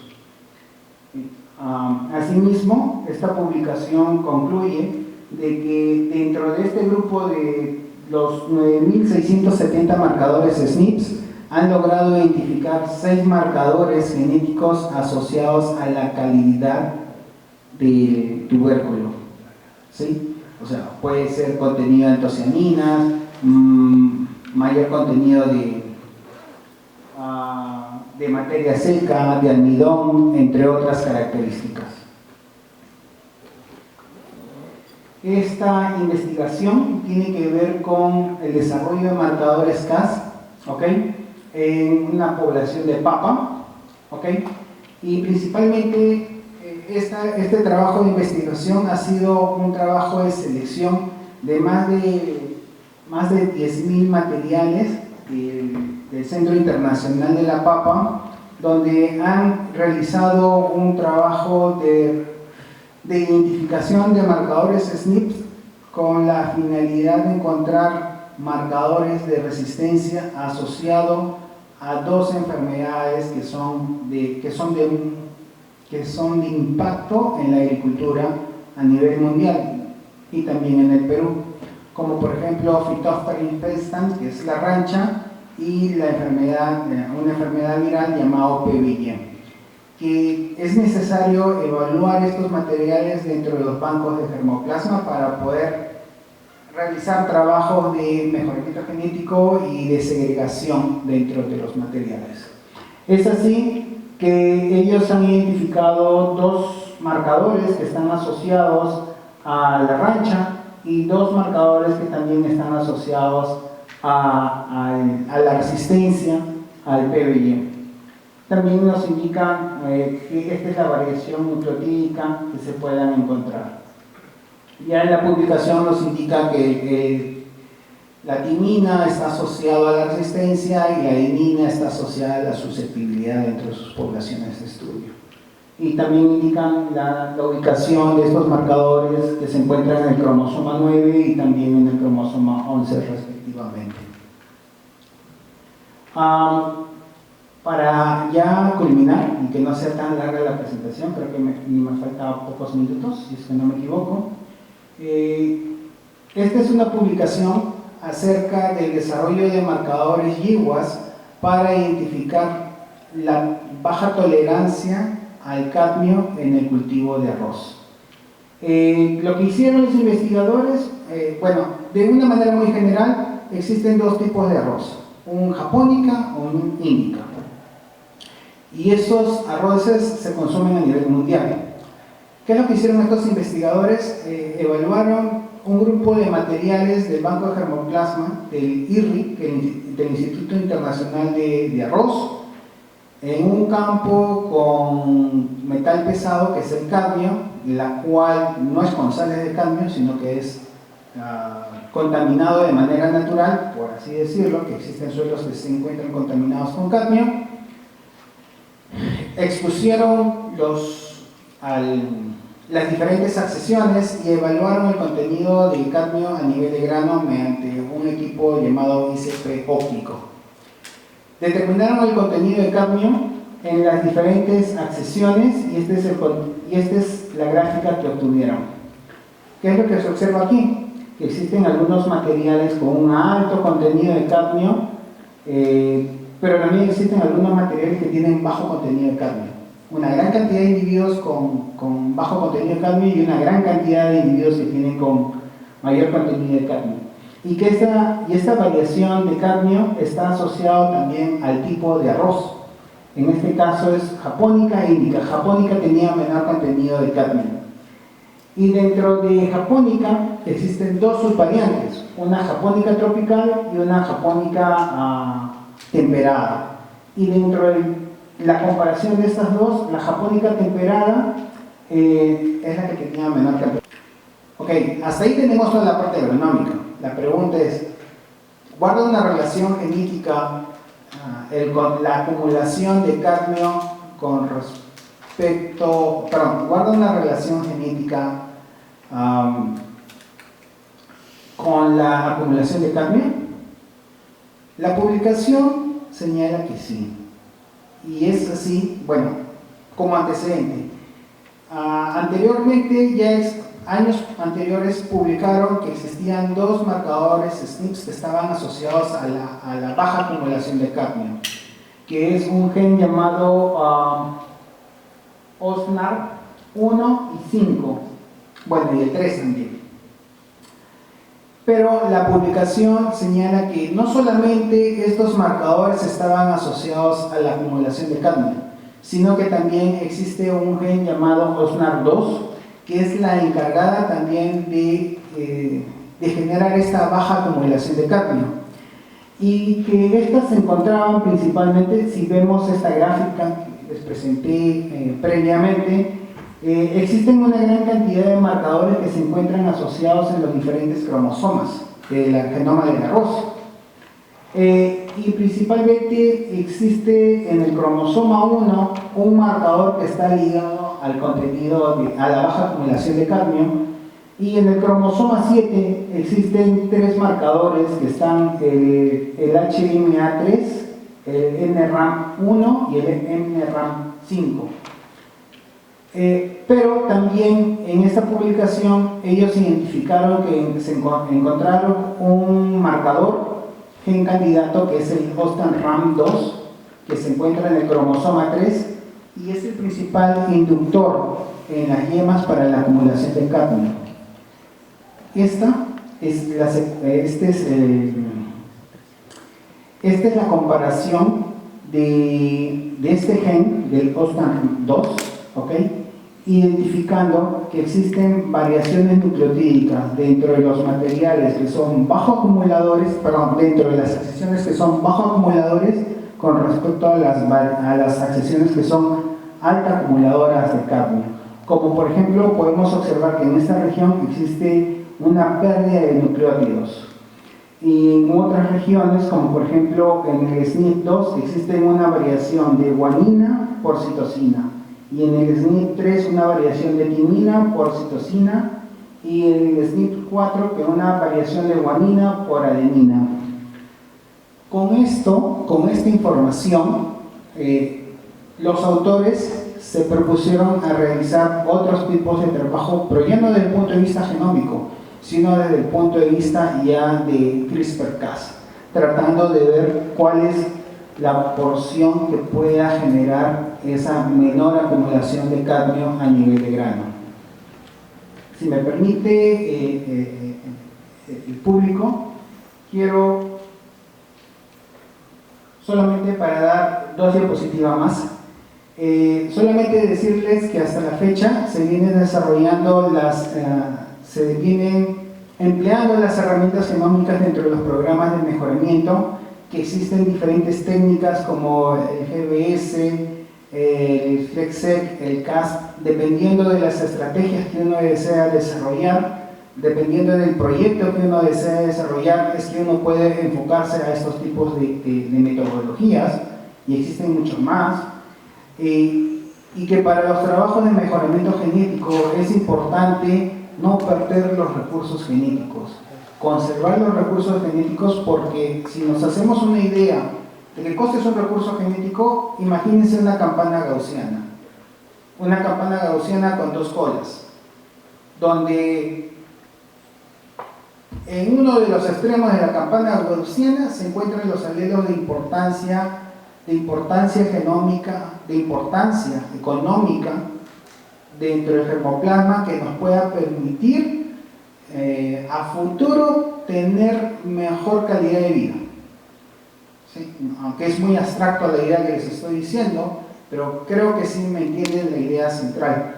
Asimismo, esta publicación concluye de que dentro de este grupo de los 9.670 marcadores SNPs han logrado identificar 6 marcadores genéticos asociados a la calidad del tubérculo, ¿sí? O sea, puede ser contenido de antocianinas, mayor contenido de materia seca, de almidón, entre otras características. Esta investigación tiene que ver con el desarrollo de marcadores Cas, ¿ok?, en una población de papa, ¿ok?, y principalmente este trabajo de investigación ha sido un trabajo de selección de más de 10.000 materiales del Centro Internacional de la Papa, donde han realizado un trabajo de identificación de marcadores SNPs con la finalidad de encontrar marcadores de resistencia asociados a 2 enfermedades que son de impacto en la agricultura a nivel mundial y también en el Perú, como por ejemplo Phytophthora infestans, que es la rancha, y una enfermedad viral llamada PVI, que es necesario evaluar estos materiales dentro de los bancos de germoplasma para poder realizar trabajos de mejoramiento genético y de segregación dentro de los materiales. Es así que ellos han identificado 2 marcadores que están asociados a la rancha y 2 marcadores que también están asociados a la resistencia al PVI. También nos indican que esta es la variación nucleotídica que se puedan encontrar. Ya en la publicación nos indica que la timina está asociada a la resistencia y la adenina está asociada a la susceptibilidad dentro de sus poblaciones de estudio. Y también indican la ubicación de estos marcadores que se encuentran en el cromosoma 9 y también en el cromosoma 11 respectivamente. Para ya culminar y que no sea tan larga la presentación, creo que me faltan pocos minutos, si es que no me equivoco. Esta es una publicación acerca del desarrollo de marcadores YIWAS para identificar la baja tolerancia al cadmio en el cultivo de arroz. Lo que hicieron los investigadores, de una manera muy general, existen 2 tipos de arroz, un japónica o un índica. Y esos arroces se consumen a nivel mundial. ¿Qué es lo que hicieron estos investigadores? Evaluaron un grupo de materiales del Banco de Germoplasma, del IRRI, del Instituto Internacional de Arroz, en un campo con metal pesado, que es el cadmio, la cual no es con sales de cadmio, sino que es contaminado de manera natural, por así decirlo, que existen suelos que se encuentran contaminados con cadmio. Expusieron las diferentes accesiones y evaluaron el contenido del cadmio a nivel de grano mediante un equipo llamado ICP óptico. Determinaron el contenido de cadmio en las diferentes accesiones y esta es la gráfica que obtuvieron. ¿Qué es lo que se observa aquí? Que existen algunos materiales con un alto contenido de cadmio, pero también existen algunos materiales que tienen bajo contenido de cadmio. Una gran cantidad de individuos con bajo contenido de cadmio y una gran cantidad de individuos que tienen con mayor contenido de cadmio. Y esta variación de cadmio está asociado también al tipo de arroz. En este caso es japónica e índica. Japónica tenía menor contenido de cadmio. Y dentro de japónica existen 2 subvariantes, una japónica tropical y una japónica temperada. Y dentro de la comparación de estas 2, la japónica temperada es la que tenía menor temperatura. Ok, hasta ahí tenemos toda la parte agronómica. La pregunta es, ¿guarda una relación genética la acumulación de cadmio guarda una relación genética con la acumulación de cadmio? La publicación señala que sí. Y es así, como antecedente. Anteriormente años anteriores publicaron que existían dos marcadores SNPs que estaban asociados a la baja acumulación de cadmio, que es un gen llamado OSNAR 1 y 5, bueno, y el 3 también. Pero la publicación señala que no solamente estos marcadores estaban asociados a la acumulación de cadmio, sino que también existe un gen llamado OSNAR 2, que es la encargada también de generar esta baja acumulación de cadmio. Y que estas se encontraban principalmente, si vemos esta gráfica que les presenté previamente, existen una gran cantidad de marcadores que se encuentran asociados en los diferentes cromosomas del genoma del arroz. Y principalmente existe en el cromosoma 1 un marcador que está ligado al contenido, a la baja acumulación de cadmio, y en el cromosoma 7 existen tres marcadores que están el HMA3, el NRAM1 y el NRAM5. Pero también en esta publicación ellos identificaron que se encontraron un marcador, gen candidato, que es el OSNAR-RAM2, que se encuentra en el cromosoma 3 y es el principal inductor en las yemas para la acumulación de cadmio. Esta es la comparación de este gen, del OSNAR-2, ¿ok? Identificando que existen variaciones nucleotídicas dentro de los materiales que son bajo acumuladores, perdón, dentro de las accesiones que son bajo acumuladores con respecto a las accesiones que son alta acumuladoras de cadmio. Como por ejemplo podemos observar que en esta región existe una pérdida de nucleótidos. Y en otras regiones, como por ejemplo en el SNP2, existe una variación de guanina por citosina. Y en el SNP3 una variación de timina por citosina, y en el SNP4 que una variación de guanina por adenina. Con esta información, los autores se propusieron a realizar otros tipos de trabajo, pero ya no desde el punto de vista genómico, sino desde el punto de vista ya de CRISPR-Cas, tratando de ver cuál es la porción que pueda generar esa menor acumulación de cadmio a nivel de grano. Si me permite el público, quiero solamente para dar dos diapositivas más, solamente decirles que hasta la fecha se vienen desarrollando se vienen empleando las herramientas genómicas dentro de los programas de mejoramiento, que existen diferentes técnicas como el GBS, el FlexSec, el CASP, dependiendo de las estrategias que uno desea desarrollar, dependiendo del proyecto que uno desea desarrollar, es que uno puede enfocarse a estos tipos de metodologías, y existen muchos más, y que para los trabajos de mejoramiento genético es importante no perder los recursos genéticos, conservar los recursos genéticos, porque si nos hacemos una idea de que coste es un recurso genético, imagínense una campana gaussiana con dos colas, donde en uno de los extremos de la campana gaussiana se encuentran los alelos de importancia genómica, de importancia económica dentro del germoplasma, que nos pueda permitir a futuro tener mejor calidad de vida. ¿Sí? Aunque es muy abstracto la idea que les estoy diciendo, pero creo que sí me entienden la idea central.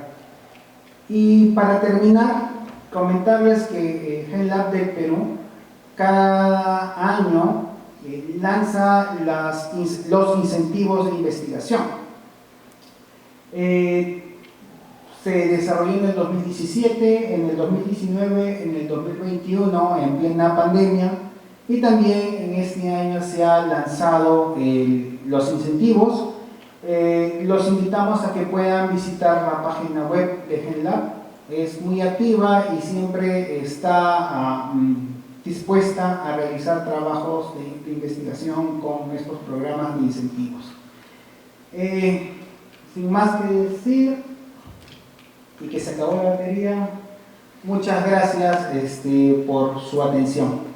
Y para terminar, comentarles que GenLab del Perú cada año lanza los incentivos de investigación. Se desarrolló en el 2017, en el 2019, en el 2021, en plena pandemia, y también en este año se han lanzado los incentivos. Los invitamos a que puedan visitar la página web de GenLab. Es muy activa y siempre está dispuesta a realizar trabajos de investigación con estos programas de incentivos. Sin más que decir, y que se acabó la batería, Muchas gracias por su atención.